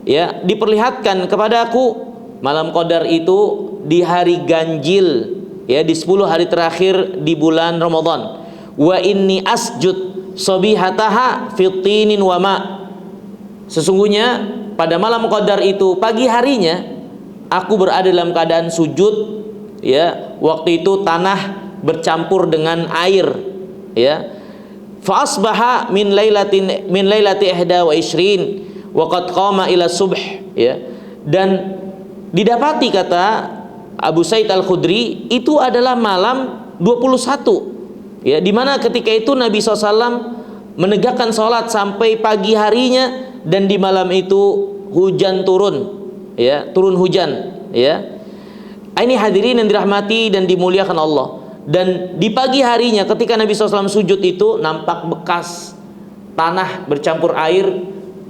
ya, diperlihatkan kepadaku malam qadar itu di hari ganjil, ya, di 10 hari terakhir di bulan Ramadan. Wa inni asjud sabihataha fi tinin wa ma. Sesungguhnya pada malam qadar itu pagi harinya aku berada dalam keadaan sujud, ya, waktu itu tanah bercampur dengan air, ya. Fa asbaha min lailati ihda wa ishrin wa qad qama ila subh, ya. Dan didapati, kata Abu Sa'id Al-Khudri, itu adalah malam 21, ya, dimana ketika itu Nabi SAW menegakkan sholat sampai pagi harinya, dan di malam itu hujan turun, ya, turun hujan, ya. Ini hadirin yang dirahmati dan dimuliakan Allah. Dan di pagi harinya ketika Nabi SAW sujud itu nampak bekas tanah bercampur air,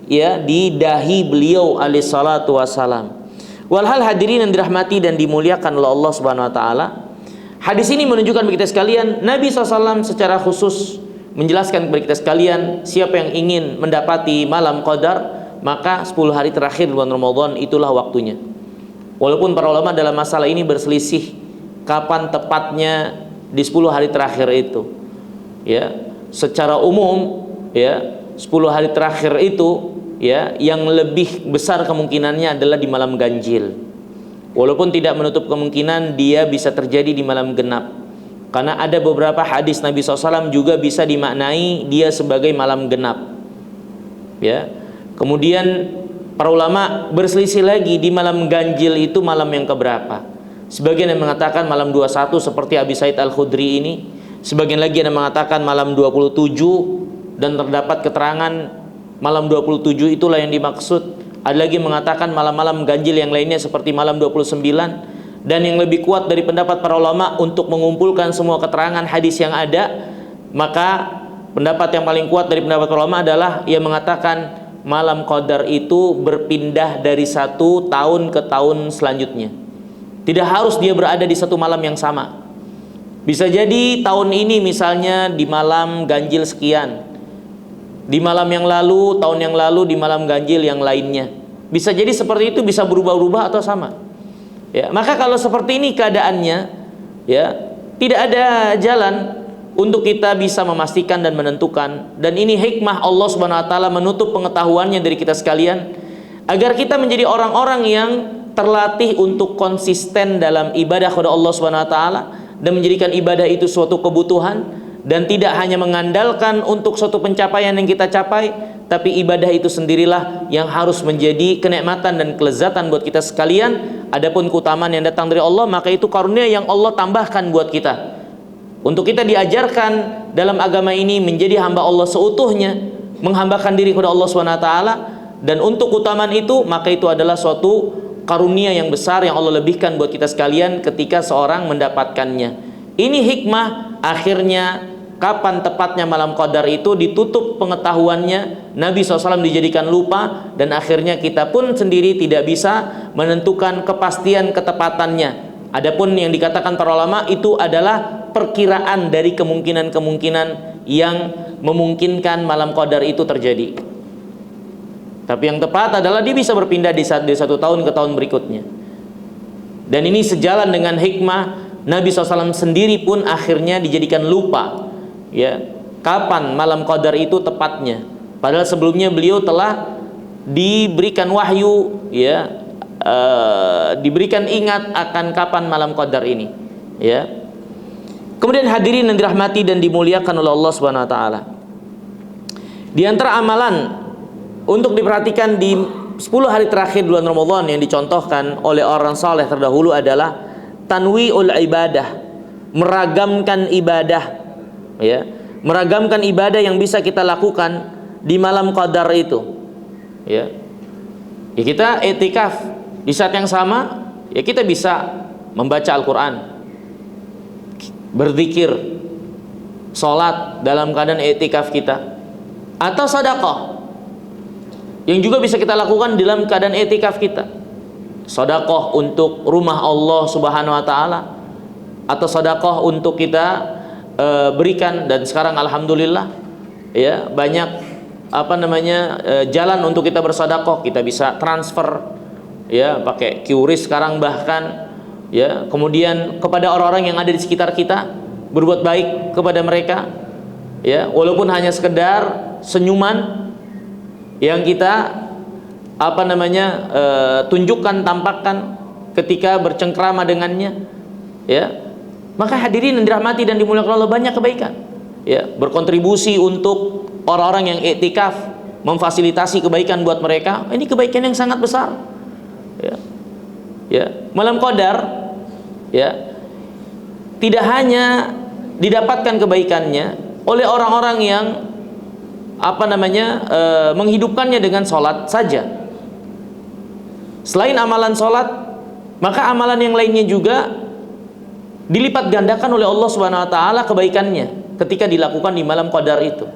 ya, di dahi beliau alaihi salatu wassalam. Walhal hadirin yang dirahmati dan dimuliakan oleh Allah Subhanahu wa taala, hadis ini menunjukkan bagi kita sekalian, Nabi SAW secara khusus menjelaskan kepada kita sekalian, siapa yang ingin mendapati malam qadar, maka 10 hari terakhir bulan Ramadan itulah waktunya. Walaupun para ulama dalam masalah ini berselisih kapan tepatnya di 10 hari terakhir itu, ya. Secara umum, ya, 10 hari terakhir itu, ya, yang lebih besar kemungkinannya adalah di malam ganjil. Walaupun tidak menutup kemungkinan dia bisa terjadi di malam genap, karena ada beberapa hadis Nabi SAW juga bisa dimaknai dia sebagai malam genap, ya. Kemudian para ulama berselisih lagi di malam ganjil itu malam yang keberapa. Sebagian yang mengatakan malam 21 seperti Abi Sa'id Al-Khudri ini, sebagian lagi yang mengatakan malam 27, dan terdapat keterangan malam 27 itulah yang dimaksud. Ada lagi mengatakan malam-malam ganjil yang lainnya seperti malam 29. Dan yang lebih kuat dari pendapat para ulama untuk mengumpulkan semua keterangan hadis yang ada, maka pendapat yang paling kuat dari pendapat para ulama adalah yang mengatakan malam qadar itu berpindah dari satu tahun ke tahun selanjutnya. Tidak harus dia berada di satu malam yang sama. Bisa jadi tahun ini misalnya di malam ganjil sekian, di malam yang lalu, tahun yang lalu di malam ganjil yang lainnya. Bisa jadi seperti itu, bisa berubah-ubah atau sama. Ya, maka kalau seperti ini keadaannya, ya, tidak ada jalan untuk kita bisa memastikan dan menentukan. Dan ini hikmah Allah Subhanahu wa taala menutup pengetahuannya dari kita sekalian, agar kita menjadi orang-orang yang terlatih untuk konsisten dalam ibadah kepada Allah Subhanahu wa taala, dan menjadikan ibadah itu suatu kebutuhan, dan tidak hanya mengandalkan untuk suatu pencapaian yang kita capai, tapi ibadah itu sendirilah yang harus menjadi kenikmatan dan kelezatan buat kita sekalian. Adapun keutamaan yang datang dari Allah, maka itu karunia yang Allah tambahkan buat kita. Untuk kita diajarkan dalam agama ini menjadi hamba Allah seutuhnya, menghambakan diri kepada Allah SWT. Dan untuk keutamaan itu, maka itu adalah suatu karunia yang besar yang Allah lebihkan buat kita sekalian ketika seorang mendapatkannya. Ini hikmah akhirnya kapan tepatnya malam qadar itu ditutup pengetahuannya, Nabi SAW dijadikan lupa, dan akhirnya kita pun sendiri tidak bisa menentukan kepastian ketepatannya. Adapun yang dikatakan para ulama itu adalah perkiraan dari kemungkinan-kemungkinan yang memungkinkan malam qadar itu terjadi. Tapi yang tepat adalah dia bisa berpindah dari satu tahun ke tahun berikutnya. Dan ini sejalan dengan hikmah Nabi SAW sendiri pun akhirnya dijadikan lupa, ya, kapan malam qadar itu tepatnya. Padahal sebelumnya beliau telah diberikan wahyu, ya, diberikan ingat akan kapan malam qadar ini, ya. Kemudian hadirin yang dirahmati dan dimuliakan oleh Allah Subhanahu wa taala, di antara amalan untuk diperhatikan di 10 hari terakhir bulan Ramadan yang dicontohkan oleh orang saleh terdahulu adalah tanwi'ul ibadah, meragamkan ibadah, ya, meragamkan ibadah yang bisa kita lakukan di malam qadar itu, ya. Ya, kita i'tikaf di saat yang sama, ya, kita bisa membaca Al-Quran, berzikir, sholat dalam keadaan i'tikaf kita, atau sedekah yang juga bisa kita lakukan dalam keadaan i'tikaf kita. Sedekah untuk rumah Allah Subhanahu wa taala, atau sedekah untuk kita berikan. Dan sekarang alhamdulillah, ya, banyak jalan untuk kita bersedekah. Kita bisa transfer, ya, pakai QRIS sekarang bahkan, ya. Kemudian kepada orang-orang yang ada di sekitar kita, berbuat baik kepada mereka, ya, walaupun hanya sekedar senyuman yang kita tunjukkan, tampakkan ketika bercengkrama dengannya, ya. Maka hadirin yang dirahmati dan dimuliakan Allah, banyak kebaikan, ya, berkontribusi untuk orang-orang yang i'tikaf, memfasilitasi kebaikan buat mereka. Ini kebaikan yang sangat besar, ya. Ya, malam qadar ya tidak hanya didapatkan kebaikannya oleh orang-orang yang menghidupkannya dengan sholat saja. Selain amalan sholat, maka amalan yang lainnya juga dilipat gandakan oleh Allah Subhanahu wa taala kebaikannya ketika dilakukan di malam qadar itu.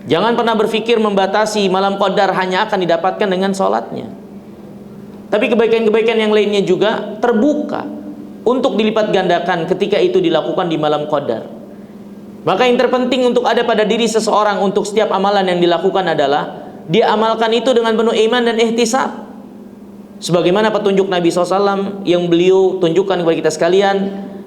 Jangan pernah berpikir membatasi malam qadar hanya akan didapatkan dengan sholatnya. Tapi kebaikan-kebaikan yang lainnya juga terbuka untuk dilipat gandakan ketika itu dilakukan di malam qadar. Maka yang terpenting untuk ada pada diri seseorang untuk setiap amalan yang dilakukan adalah dia amalkan itu dengan penuh iman dan ihtisab. Sebagaimana petunjuk Nabi SAW yang beliau tunjukkan kepada kita sekalian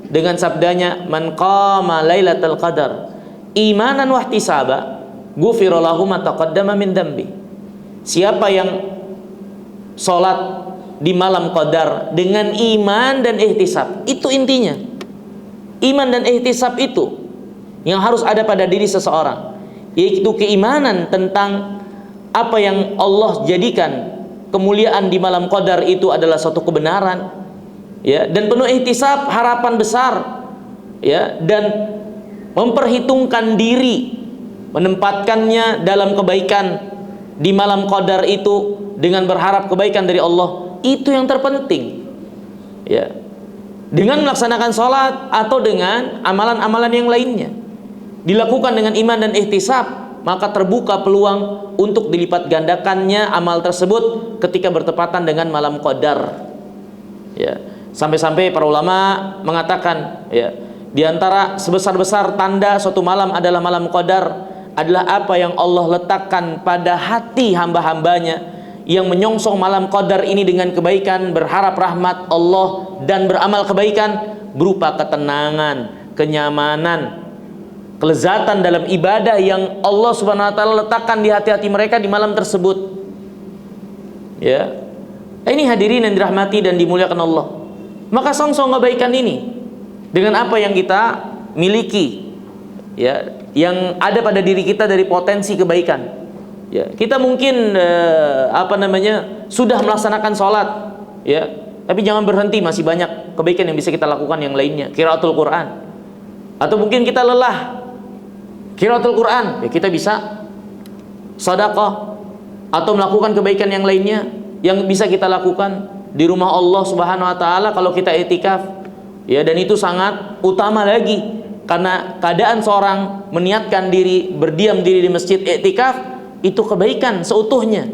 dengan sabdanya, man qama lailatul qadar imanan wa ihtisaba ghufira lahu ma taqaddama min dambi. Siapa yang salat di malam qadar dengan iman dan ihtisab, itu intinya. Iman dan ihtisab itu yang harus ada pada diri seseorang, yaitu keimanan tentang apa yang Allah jadikan kemuliaan di malam qadar itu adalah suatu kebenaran, ya, dan penuh ihtisab, harapan besar, ya, dan memperhitungkan diri, menempatkannya dalam kebaikan di malam qadar itu dengan berharap kebaikan dari Allah. Itu yang terpenting, ya, dengan melaksanakan sholat atau dengan amalan-amalan yang lainnya dilakukan dengan iman dan ihtisab, maka terbuka peluang untuk dilipat gandakannya amal tersebut ketika bertepatan dengan malam qadar. Ya, sampai-sampai para ulama mengatakan, ya, di antara sebesar-besar tanda suatu malam adalah malam qadar adalah apa yang Allah letakkan pada hati hamba-hambanya yang menyongsong malam qadar ini dengan kebaikan, berharap rahmat Allah dan beramal kebaikan, berupa ketenangan, kenyamanan, kelezatan dalam ibadah yang Allah Subhanahu wa taala letakkan di hati-hati mereka di malam tersebut. Ya. Ini hadirin yang dirahmati dan dimuliakan Allah. Maka songsong kebaikan ini dengan apa yang kita miliki, ya, yang ada pada diri kita dari potensi kebaikan. Ya, kita mungkin sudah melaksanakan sholat, ya, tapi jangan berhenti, masih banyak kebaikan yang bisa kita lakukan yang lainnya. Qiraatul Quran, atau mungkin kita lelah qiraatul Quran, ya, kita bisa sedekah atau melakukan kebaikan yang lainnya yang bisa kita lakukan di rumah Allah Subhanahu wa taala kalau kita i'tikaf, ya, dan itu sangat utama lagi karena keadaan seorang meniatkan diri berdiam diri di masjid i'tikaf itu kebaikan seutuhnya.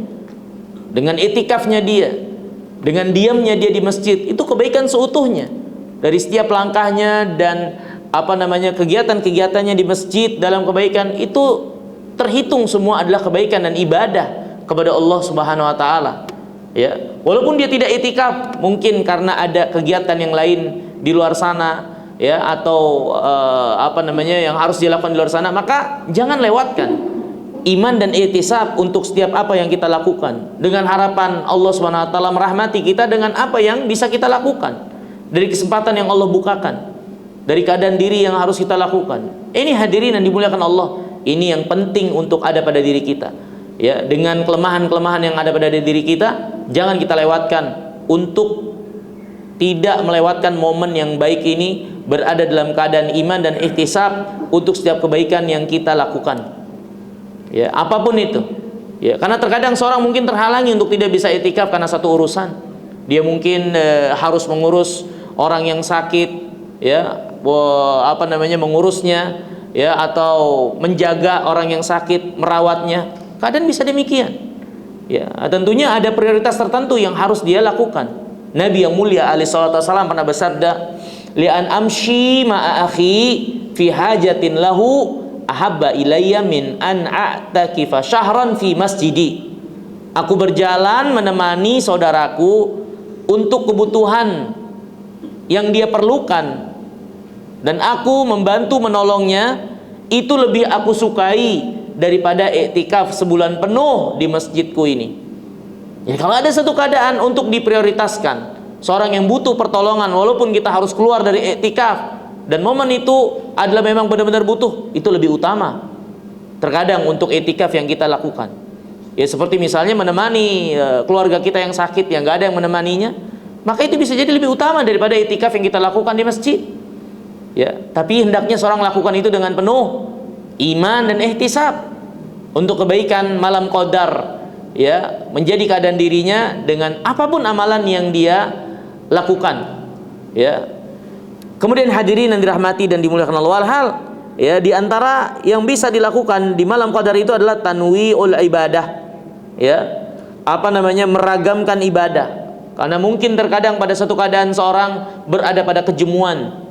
Dengan i'tikafnya dia, dengan diamnya dia di masjid, itu kebaikan seutuhnya. Dari setiap langkahnya dan kegiatan-kegiatannya di masjid dalam kebaikan itu terhitung semua adalah kebaikan dan ibadah kepada Allah Subhanahu wa taala. Ya, walaupun dia tidak i'tikaf, mungkin karena ada kegiatan yang lain di luar sana, ya, atau yang harus dilakukan di luar sana, maka jangan lewatkan iman dan ihtisab untuk setiap apa yang kita lakukan, dengan harapan Allah Subhanahu wa taala merahmati kita dengan apa yang bisa kita lakukan dari kesempatan yang Allah bukakan, dari keadaan diri yang harus kita lakukan. Ini hadirin yang dimuliakan Allah, ini yang penting untuk ada pada diri kita, ya, dengan kelemahan-kelemahan yang ada pada diri kita, jangan kita lewatkan untuk tidak melewatkan momen yang baik ini, berada dalam keadaan iman dan ihtisab untuk setiap kebaikan yang kita lakukan. Ya, apapun itu. Ya, karena terkadang seorang mungkin terhalangi untuk tidak bisa i'tikaf karena satu urusan. Dia mungkin harus mengurus orang yang sakit, ya, mengurusnya, ya, atau menjaga orang yang sakit, merawatnya. Kadang bisa demikian. Ya, tentunya ada prioritas tertentu yang harus dia lakukan. Nabi yang mulia alaihi salatu wasallam pernah bersabda, "Li'an amshi ma'a akhi fi hajatin lahu ahabba ilayya min an a'takifa syahran fi masjidi." Aku berjalan menemani saudaraku untuk kebutuhan yang dia perlukan dan aku membantu menolongnya, itu lebih aku sukai daripada iktikaf sebulan penuh di masjidku ini. Ya, kalau ada satu keadaan untuk diprioritaskan, seorang yang butuh pertolongan walaupun kita harus keluar dari iktikaf dan momen itu adalah memang benar-benar butuh, itu lebih utama terkadang untuk i'tikaf yang kita lakukan. Ya, seperti misalnya menemani keluarga kita yang sakit, yang gak ada yang menemaninya, maka itu bisa jadi lebih utama daripada itikaf yang kita lakukan di masjid. Ya, tapi hendaknya seorang lakukan itu dengan penuh iman dan ihtisab untuk kebaikan malam qadar, ya, menjadi keadaan dirinya dengan apapun amalan yang dia lakukan, ya. Kemudian hadirin yang dirahmati dan dimuliakan Allah, hal ya di antara yang bisa dilakukan di malam qadar itu adalah tanwi'ul ibadah, ya, meragamkan ibadah. Karena mungkin terkadang pada satu keadaan seorang berada pada kejemuan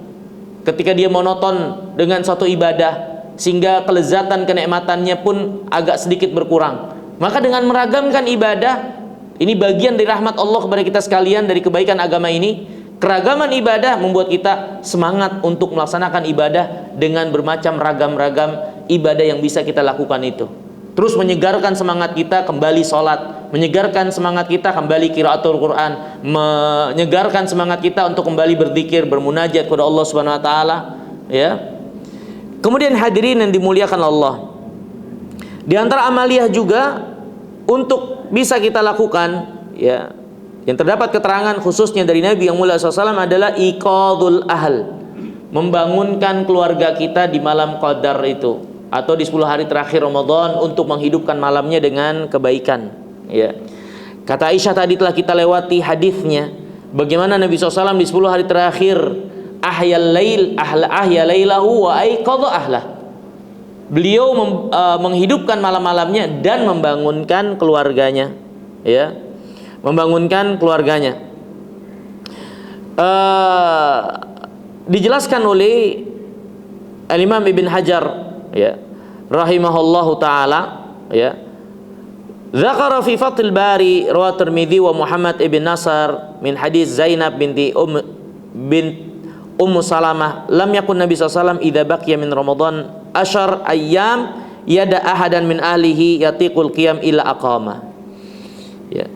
ketika dia monoton dengan suatu ibadah, sehingga kelezatan kenikmatannya pun agak sedikit berkurang. Maka dengan meragamkan ibadah, ini bagian dari rahmat Allah kepada kita sekalian dari kebaikan agama ini. Keragaman ibadah membuat kita semangat untuk melaksanakan ibadah dengan bermacam ragam-ragam ibadah yang bisa kita lakukan itu. Terus menyegarkan semangat kita kembali sholat, menyegarkan semangat kita kembali qiraatul Quran, menyegarkan semangat kita untuk kembali berzikir, bermunajat kepada Allah Subhanahu wa taala, ya. Kemudian hadirin yang dimuliakan Allah, di antara amaliyah juga untuk bisa kita lakukan, ya, yang terdapat keterangan khususnya dari Nabi yang mulia SAW adalah iqadul ahl, membangunkan keluarga kita di malam qadar itu, atau di 10 hari terakhir Ramadan untuk menghidupkan malamnya dengan kebaikan, ya. Kata Aisyah tadi telah kita lewati hadisnya, bagaimana Nabi SAW di 10 hari terakhir ahya lailahu wa aiqadha ahlah. Beliau menghidupkan malam-malamnya dan membangunkan keluarganya, ya, membangunkan keluarganya. Dijelaskan oleh Al-Imam Ibn Hajar, ya, rahimahullahu taala, ya, dzakara fi Fathul Bari riwayat Tirmidzi wa Muhammad ibn Nasr min hadis Zainab binti Ummu Salamah, lam yakun Nabi sallallahu alaihi wasallam idza baqiya min Ramadan asyar ayyam yada ahadan min ahlihi yatiqul qiyam illa aqama. Ya.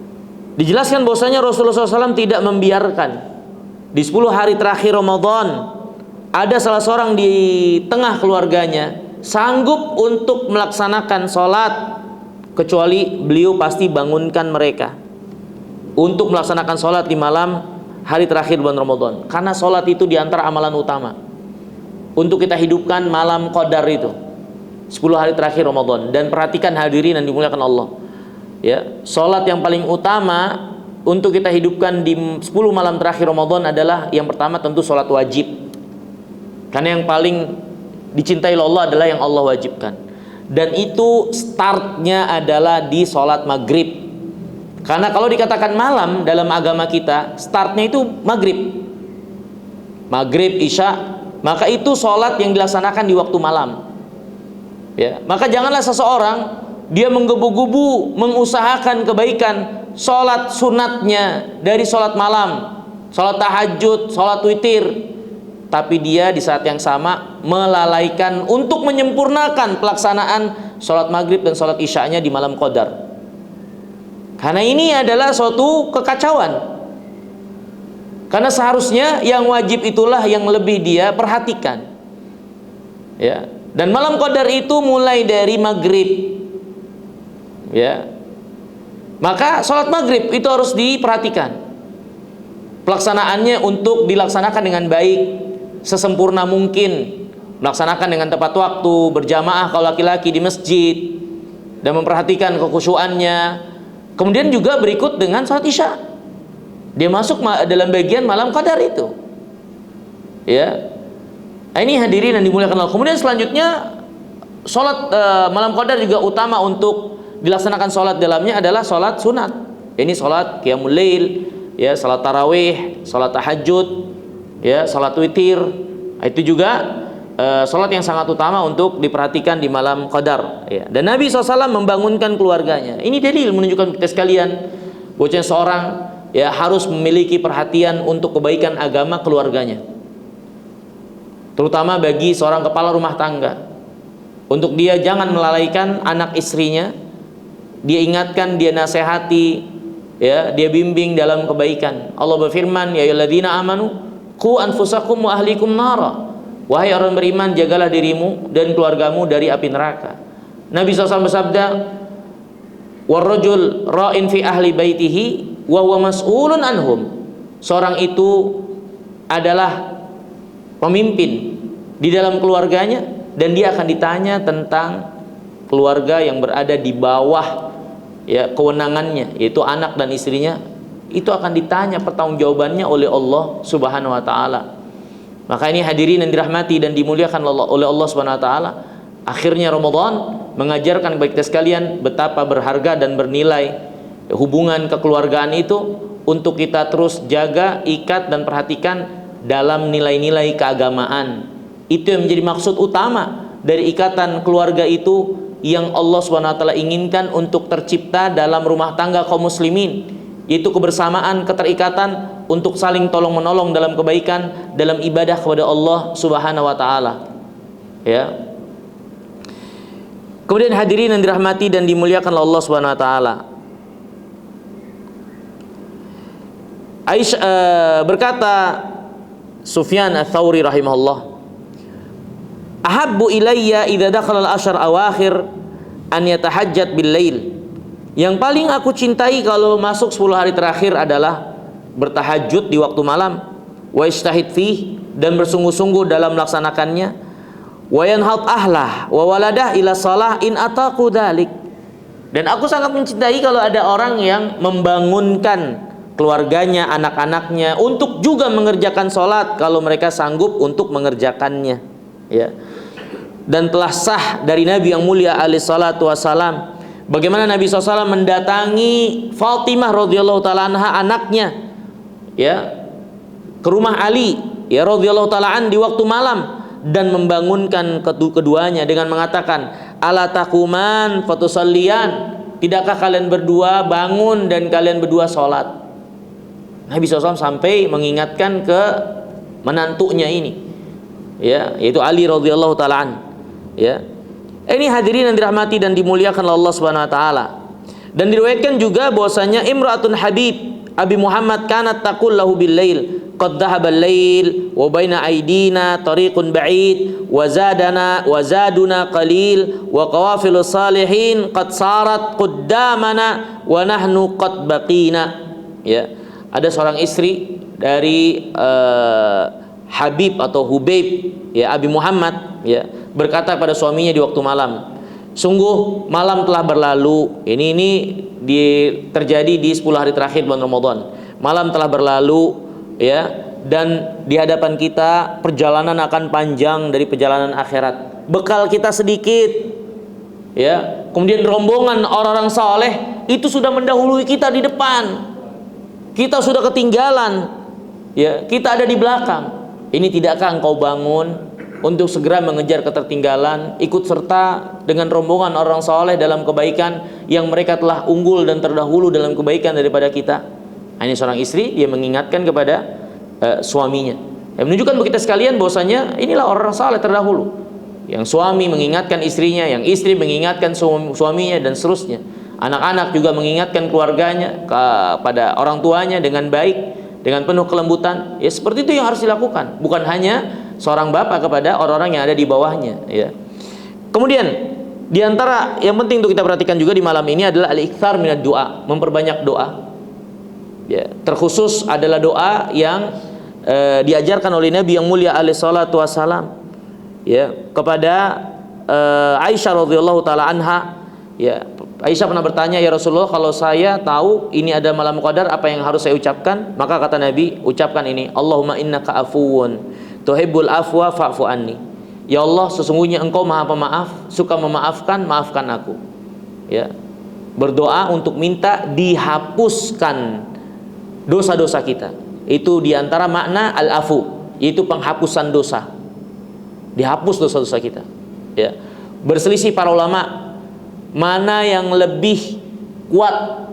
Dijelaskan bahwasanya Rasulullah SAW tidak membiarkan di 10 hari terakhir Ramadan ada salah seorang di tengah keluarganya sanggup untuk melaksanakan sholat, kecuali beliau pasti bangunkan mereka untuk melaksanakan sholat di malam hari terakhir bulan Ramadan. Karena sholat itu diantara amalan utama untuk kita hidupkan malam qadar itu 10 hari terakhir Ramadan. Dan perhatikan hadirin yang dimuliakan Allah, ya, sholat yang paling utama untuk kita hidupkan di 10 malam terakhir Ramadan adalah yang pertama tentu sholat wajib, karena yang paling dicintai Allah adalah yang Allah wajibkan, dan itu startnya adalah di sholat maghrib. Karena kalau dikatakan malam dalam agama kita, startnya itu maghrib, isya, maka itu sholat yang dilaksanakan di waktu malam, ya. Maka janganlah seseorang dia menggebu-gebu mengusahakan kebaikan sholat sunatnya dari sholat malam, sholat tahajud, sholat witir, tapi dia di saat yang sama melalaikan untuk menyempurnakan pelaksanaan sholat maghrib dan sholat isyanya di malam qadar. Karena ini adalah suatu kekacauan. Karena seharusnya yang wajib itulah yang lebih dia perhatikan, ya. Dan malam qadar itu mulai dari maghrib, ya. Maka sholat maghrib itu harus diperhatikan pelaksanaannya untuk dilaksanakan dengan baik, sesempurna mungkin, melaksanakan dengan tepat waktu, berjamaah kalau laki-laki di masjid, dan memperhatikan kekhusyuannya. Kemudian juga berikut dengan sholat isya, dia masuk dalam bagian malam qadar itu, ya. Nah, ini hadirin yang dimuliakan Allah. Kemudian selanjutnya sholat malam qadar juga utama untuk dilaksanakan sholat dalamnya adalah sholat sunat. Ini sholat qiyamul lail, ya, sholat tarawih, sholat tahajud, ya, sholat witir. Itu juga sholat yang sangat utama untuk diperhatikan di malam qadar, ya. Dan Nabi SAW membangunkan keluarganya. Ini dalil menunjukkan kita sekalian bahwa seorang, ya, harus memiliki perhatian untuk kebaikan agama keluarganya, terutama bagi seorang kepala rumah tangga, untuk dia jangan melalaikan anak istrinya. Dia ingatkan, dia nasihati, ya, dia bimbing dalam kebaikan. Allah berfirman, ya ayyuhalladzina amanu qu anfusakum wa ahlikum nara. Wahai orang beriman, jagalah dirimu dan keluargamu dari api neraka. Nabi SAW bersabda, warrajul ra'in fi ahli baitihi wa huwa mas'ulun anhum. seorang itu adalah pemimpin di dalam keluarganya, dan dia akan ditanya tentang keluarga yang berada di bawah ya kewenangannya, yaitu anak dan istrinya. Itu akan ditanya pertanggungjawabannya oleh Allah Subhanahu wa taala. Maka ini hadirin yang dirahmati dan dimuliakan oleh Allah Subhanahu wa taala, akhirnya Ramadan mengajarkan kepada kita sekalian betapa berharga dan bernilai hubungan kekeluargaan itu, untuk kita terus jaga, ikat dan perhatikan dalam nilai-nilai keagamaan. Itu yang menjadi maksud utama dari ikatan keluarga itu yang Allah Subhanahu wa taala inginkan untuk tercipta dalam rumah tangga kaum muslimin, yaitu kebersamaan, keterikatan untuk saling tolong menolong dalam kebaikan, dalam ibadah kepada Allah Subhanahu wa taala. Ya. Kemudian hadirin yang dirahmati dan dimuliakan Allah Subhanahu wa taala, berkata Sufyan Ats-Tsauri rahimahullah, ahabbu ilayya idza dakhala al-ashr awakhir an yatahajjat bil lail. Yang paling aku cintai kalau masuk 10 hari terakhir adalah bertahajud di waktu malam, wa istahid fih, dan bersungguh-sungguh dalam melaksanakannya, wa yanhat ahlah wa waladah ila shalah in ataqu dzalik. Dan aku sangat mencintai kalau ada orang yang membangunkan keluarganya, anak-anaknya untuk juga mengerjakan sholat kalau mereka sanggup untuk mengerjakannya, ya. Dan telah sah dari Nabi yang mulia alaihi salatu wassalam bagaimana Nabi SAW mendatangi Fatimah radhiyallahu taala anha, anaknya, ya, ke rumah Ali ya radhiyallahu taala an di waktu malam, dan membangunkan keduanya dengan mengatakan, ala taquman fatusalliyan, tidakkah kalian berdua bangun dan kalian berdua sholat. Nabi SAW sampai mengingatkan ke menantunya ini, ya, yaitu Ali radhiyallahu taala an, ya. Ini hadirin yang dirahmati dan dimuliakan Allah Subhanahu wa taala. Dan diriwayatkan juga bahwasanya Imra'atun Habib Abi Muhammad kanat taqul lahu bil lail qad dhahaba al-lail wa baina aydina tariqun ba'id wa zaduna qalil wa qawafilus salihin qad sarat qaddamana wa nahnu qad baqina. Ya, ada seorang istri dari Habib atau Hubaib ya Abi Muhammad, ya, berkata pada suaminya di waktu malam, sungguh malam telah berlalu. Ini terjadi di 10 hari terakhir bulan Ramadan. Malam telah berlalu, ya, dan di hadapan kita perjalanan akan panjang dari perjalanan akhirat. Bekal kita sedikit, ya. Kemudian rombongan orang-orang saleh itu sudah mendahului kita di depan. Kita sudah ketinggalan, ya, kita ada di belakang. Ini tidakkah engkau bangun untuk segera mengejar ketertinggalan, ikut serta dengan rombongan orang saleh dalam kebaikan yang mereka telah unggul dan terdahulu dalam kebaikan daripada kita? Ini seorang istri, dia mengingatkan kepada suaminya, yang menunjukkan bagi kita sekalian bahwasanya inilah orang saleh terdahulu, yang suami mengingatkan istrinya, yang istri mengingatkan suaminya, dan seterusnya. Anak-anak juga mengingatkan keluarganya kepada orang tuanya dengan baik, dengan penuh kelembutan. Ya, seperti itu yang harus dilakukan, bukan hanya seorang bapak kepada orang-orang yang ada di bawahnya, ya. Kemudian di antara yang penting untuk kita perhatikan juga di malam ini adalah al-iktsar minad doa, memperbanyak doa. Ya, terkhusus adalah doa yang diajarkan oleh Nabi yang mulia alaihi salatu wassalam, ya, kepada Aisyah radhiyallahu taala anha. Ya, Aisyah pernah bertanya, ya Rasulullah, kalau saya tahu ini ada malam qadar, apa yang harus saya ucapkan? Maka kata Nabi, ucapkan ini, Allahumma innaka afuwun tuhibbul afwa fa'fu anni. Ya Allah, sesungguhnya engkau maha pemaaf, suka memaafkan, maafkan aku. Ya, berdoa untuk minta dihapuskan dosa-dosa kita. Itu diantara makna al-afu, yaitu penghapusan dosa. Dihapus dosa-dosa kita, ya. Berselisih para ulama mana yang lebih kuat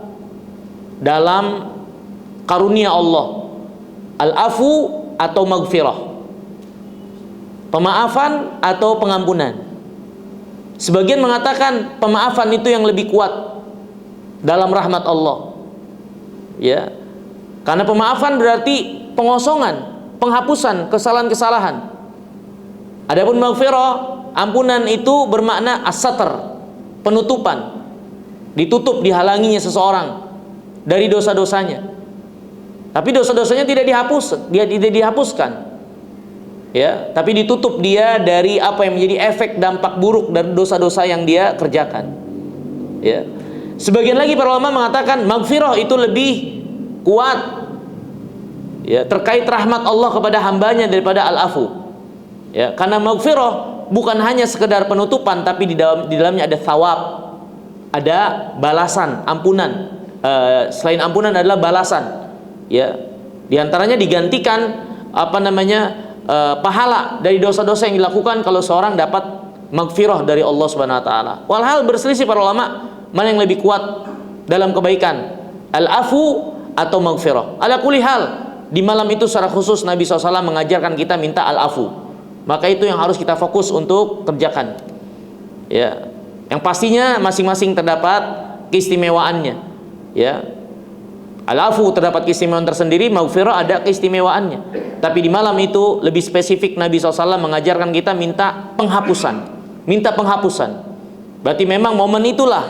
dalam karunia Allah, al-afu atau maghfirah, pemaafan atau pengampunan. Sebagian mengatakan pemaafan itu yang lebih kuat dalam rahmat Allah, ya, karena pemaafan berarti pengosongan, penghapusan kesalahan-kesalahan. Adapun maghfirah, ampunan, itu bermakna as-satr, penutupan, ditutup, dihalanginya seseorang dari dosa-dosanya. Tapi dosa-dosanya tidak dihapuskan. Ya, tapi ditutup dia dari apa yang menjadi efek dampak buruk dari dosa-dosa yang dia kerjakan. Ya. Sebagian lagi para ulama mengatakan maghfirah itu lebih kuat, ya, terkait rahmat Allah kepada hambanya daripada al-afu. Ya, karena maghfirah bukan hanya sekedar penutupan, tapi di dalamnya ada thawab, ada balasan, ampunan. Selain ampunan adalah balasan. Ya, di antaranya digantikan pahala dari dosa-dosa yang dilakukan kalau seorang dapat maghfirah dari Allah Subhanahu wa taala. Walhal berselisih para ulama mana yang lebih kuat dalam kebaikan, al-afu atau maghfirah. Ala kulli hal, di malam itu secara khusus Nabi SAW mengajarkan kita minta al-afu. Maka itu yang harus kita fokus untuk kerjakan. Ya, yang pastinya masing-masing terdapat keistimewaannya. Ya, al-afu terdapat keistimewaan tersendiri, maghfirah ada keistimewaannya. Tapi di malam itu lebih spesifik Nabi SAW mengajarkan kita minta penghapusan. Minta penghapusan. Berarti memang momen itulah,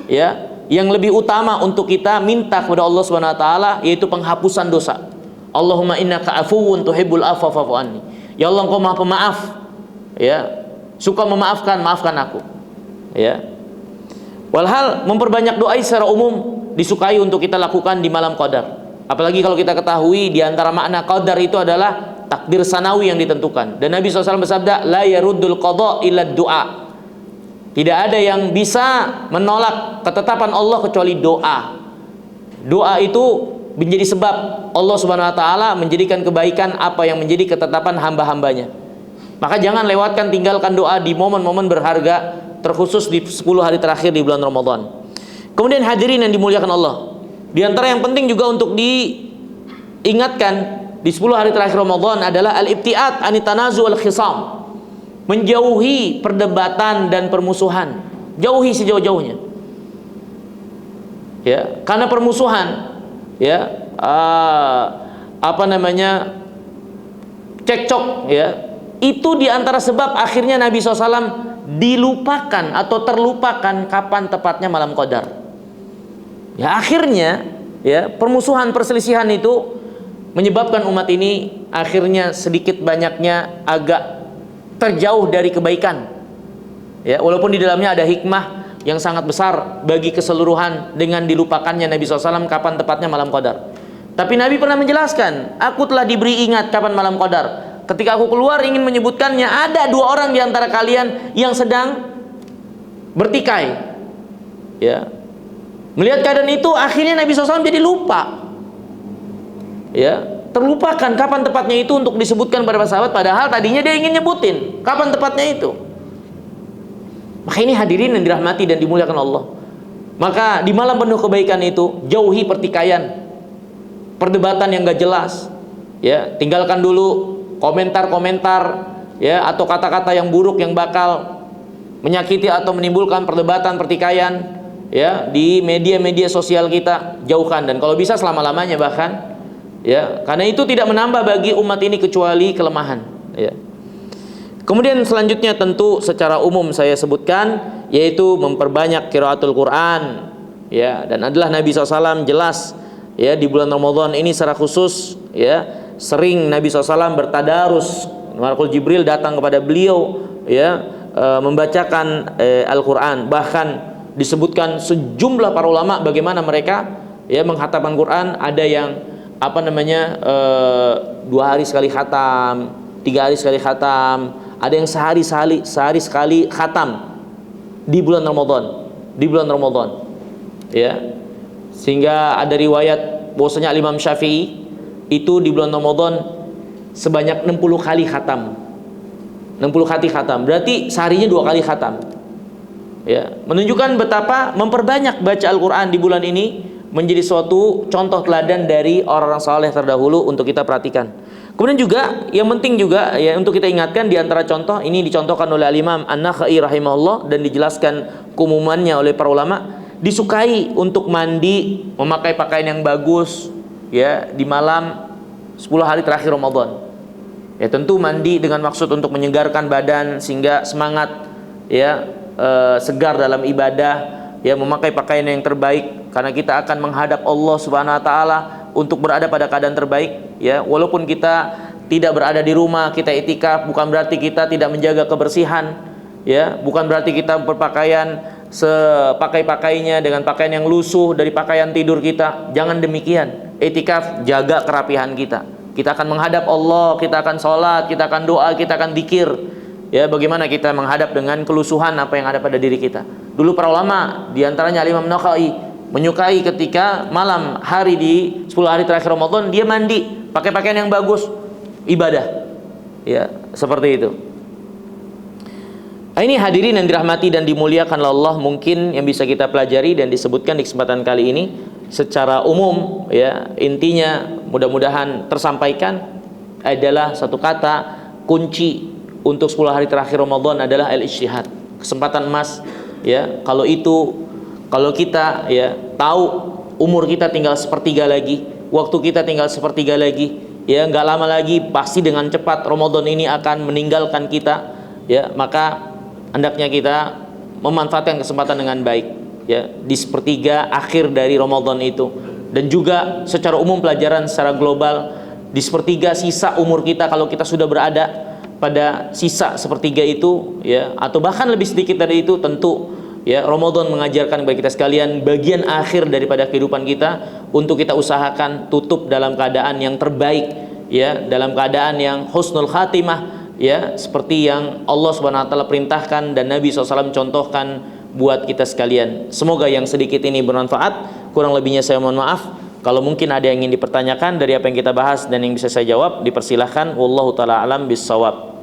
ya, yang lebih utama untuk kita minta kepada Allah Subhanahu wa taala, yaitu penghapusan dosa. Allahumma innaka afuwun tuhibbul afwa fa'fu anni. Ya Allah, Engkau Maha Pemaaf. Ya, suka memaafkan, maafkan aku. Ya. Walhal memperbanyak doa secara umum disukai untuk kita lakukan di malam qadar. Apalagi kalau kita ketahui di antara makna qadar itu adalah takdir sanawi yang ditentukan. Dan Nabi SAW bersabda, la yaruddul qadha illa du'a. Tidak ada yang bisa menolak ketetapan Allah kecuali doa. Doa itu menjadi sebab Allah Subhanahu wa taala menjadikan kebaikan apa yang menjadi ketetapan hamba-hambanya. Maka jangan lewatkan, tinggalkan doa di momen-momen berharga, terkhusus di 10 hari terakhir di bulan Ramadan. Kemudian hadirin yang dimuliakan Allah, di antara yang penting juga untuk diingatkan di 10 hari terakhir Ramadan adalah al-ibtiat anit tanazu wal khisam. Menjauhi perdebatan dan permusuhan. Jauhi sejauh-jauhnya. Ya, karena permusuhan, ya, cekcok, ya, itu di antara sebab akhirnya Nabi SAW dilupakan atau terlupakan kapan tepatnya malam qadar. Ya, akhirnya, ya, permusuhan, perselisihan itu menyebabkan umat ini akhirnya sedikit banyaknya agak terjauh dari kebaikan. Ya, walaupun di dalamnya ada hikmah yang sangat besar bagi keseluruhan dengan dilupakannya Nabi SAW kapan tepatnya malam qadar. Tapi Nabi pernah menjelaskan, aku telah diberi ingat kapan malam qadar. Ketika aku keluar ingin menyebutkannya, ada 2 orang di antara kalian yang sedang bertikai. Ya. Melihat keadaan itu, akhirnya Nabi SAW jadi lupa. Ya, terlupakan kapan tepatnya itu untuk disebutkan pada para sahabat, padahal tadinya dia ingin nyebutin kapan tepatnya itu. Maka ini hadirin yang dirahmati dan dimuliakan Allah. Maka di malam penuh kebaikan itu, jauhi pertikaian, perdebatan yang gak jelas. Ya, tinggalkan dulu komentar-komentar, ya, atau kata-kata yang buruk yang bakal menyakiti atau menimbulkan perdebatan, pertikaian, ya, di media-media sosial kita, jauhkan, dan kalau bisa selama-lamanya bahkan, ya, karena itu tidak menambah bagi umat ini kecuali kelemahan. Ya. Kemudian selanjutnya tentu secara umum saya sebutkan, yaitu memperbanyak qiraatul Quran, ya, dan adalah Nabi SAW jelas, ya, di bulan Ramadan ini secara khusus, ya, sering Nabi SAW bertadarus. Malakul Jibril datang kepada beliau, ya, membacakan Al-Quran. Bahkan disebutkan sejumlah para ulama bagaimana mereka, ya, menghatamkan Quran. Ada yang 2 hari sekali khatam, 3 hari sekali khatam, ada yang sehari sekali khatam di bulan Ramadan, ya, sehingga ada riwayat bahwasanya Imam Syafi'i itu di bulan Ramadan sebanyak 60 kali khatam. 60 kali khatam, berarti seharinya 2 kali khatam. Ya, menunjukkan betapa memperbanyak baca Al-Quran di bulan ini menjadi suatu contoh teladan dari orang-orang saleh terdahulu untuk kita perhatikan. Kemudian juga yang penting juga, ya, untuk kita ingatkan di antara contoh ini dicontohkan oleh Al-Imam An-Nakhai rahimahullah dan dijelaskan keumumannya oleh para ulama, disukai untuk mandi, memakai pakaian yang bagus, ya, di malam 10 hari terakhir Ramadan. Ya, tentu mandi dengan maksud untuk menyegarkan badan sehingga semangat, ya, segar dalam ibadah, ya, memakai pakaian yang terbaik karena kita akan menghadap Allah Subhanahu wa taala untuk berada pada keadaan terbaik, ya. Walaupun kita tidak berada di rumah, kita itikaf, bukan berarti kita tidak menjaga kebersihan, ya. Bukan berarti kita berpakaian sepakai-pakainya dengan pakaian yang lusuh dari pakaian tidur kita. Jangan demikian. Itikaf, jaga kerapihan kita. Kita akan menghadap Allah, kita akan sholat, kita akan doa, kita akan zikir. Ya, bagaimana kita menghadap dengan kelusuhan apa yang ada pada diri kita. Dulu para ulama, diantaranya Imam Nawawi, menyukai ketika malam hari di 10 hari terakhir Ramadan dia mandi pakai pakaian yang bagus, ibadah. Ya, seperti itu. Ini hadirin yang dirahmati dan dimuliakan Allah, mungkin yang bisa kita pelajari dan disebutkan di kesempatan kali ini secara umum, ya. Intinya mudah-mudahan tersampaikan adalah satu kata kunci untuk 10 hari terakhir Ramadan adalah al-ijtihad, kesempatan emas, ya. Kalau kita, ya, tahu umur kita tinggal sepertiga lagi, waktu kita tinggal sepertiga lagi, ya, nggak lama lagi pasti dengan cepat Ramadan ini akan meninggalkan kita, ya. Maka hendaknya kita memanfaatkan kesempatan dengan baik, ya, di sepertiga akhir dari Ramadan itu. Dan juga secara umum pelajaran secara global di sepertiga sisa umur kita, kalau kita sudah berada pada sisa sepertiga itu, ya, atau bahkan lebih sedikit dari itu, tentu, ya, Ramadan mengajarkan bagi kita sekalian bagian akhir daripada kehidupan kita untuk kita usahakan tutup dalam keadaan yang terbaik, ya, dalam keadaan yang husnul khatimah, ya, seperti yang Allah Subhanahu wa taala perintahkan dan Nabi SAW contohkan buat kita sekalian. Semoga yang sedikit ini bermanfaat. Kurang lebihnya saya mohon maaf. Kalau mungkin ada yang ingin dipertanyakan dari apa yang kita bahas dan yang bisa saya jawab, dipersilahkan. Wallahu taala alam bissawab.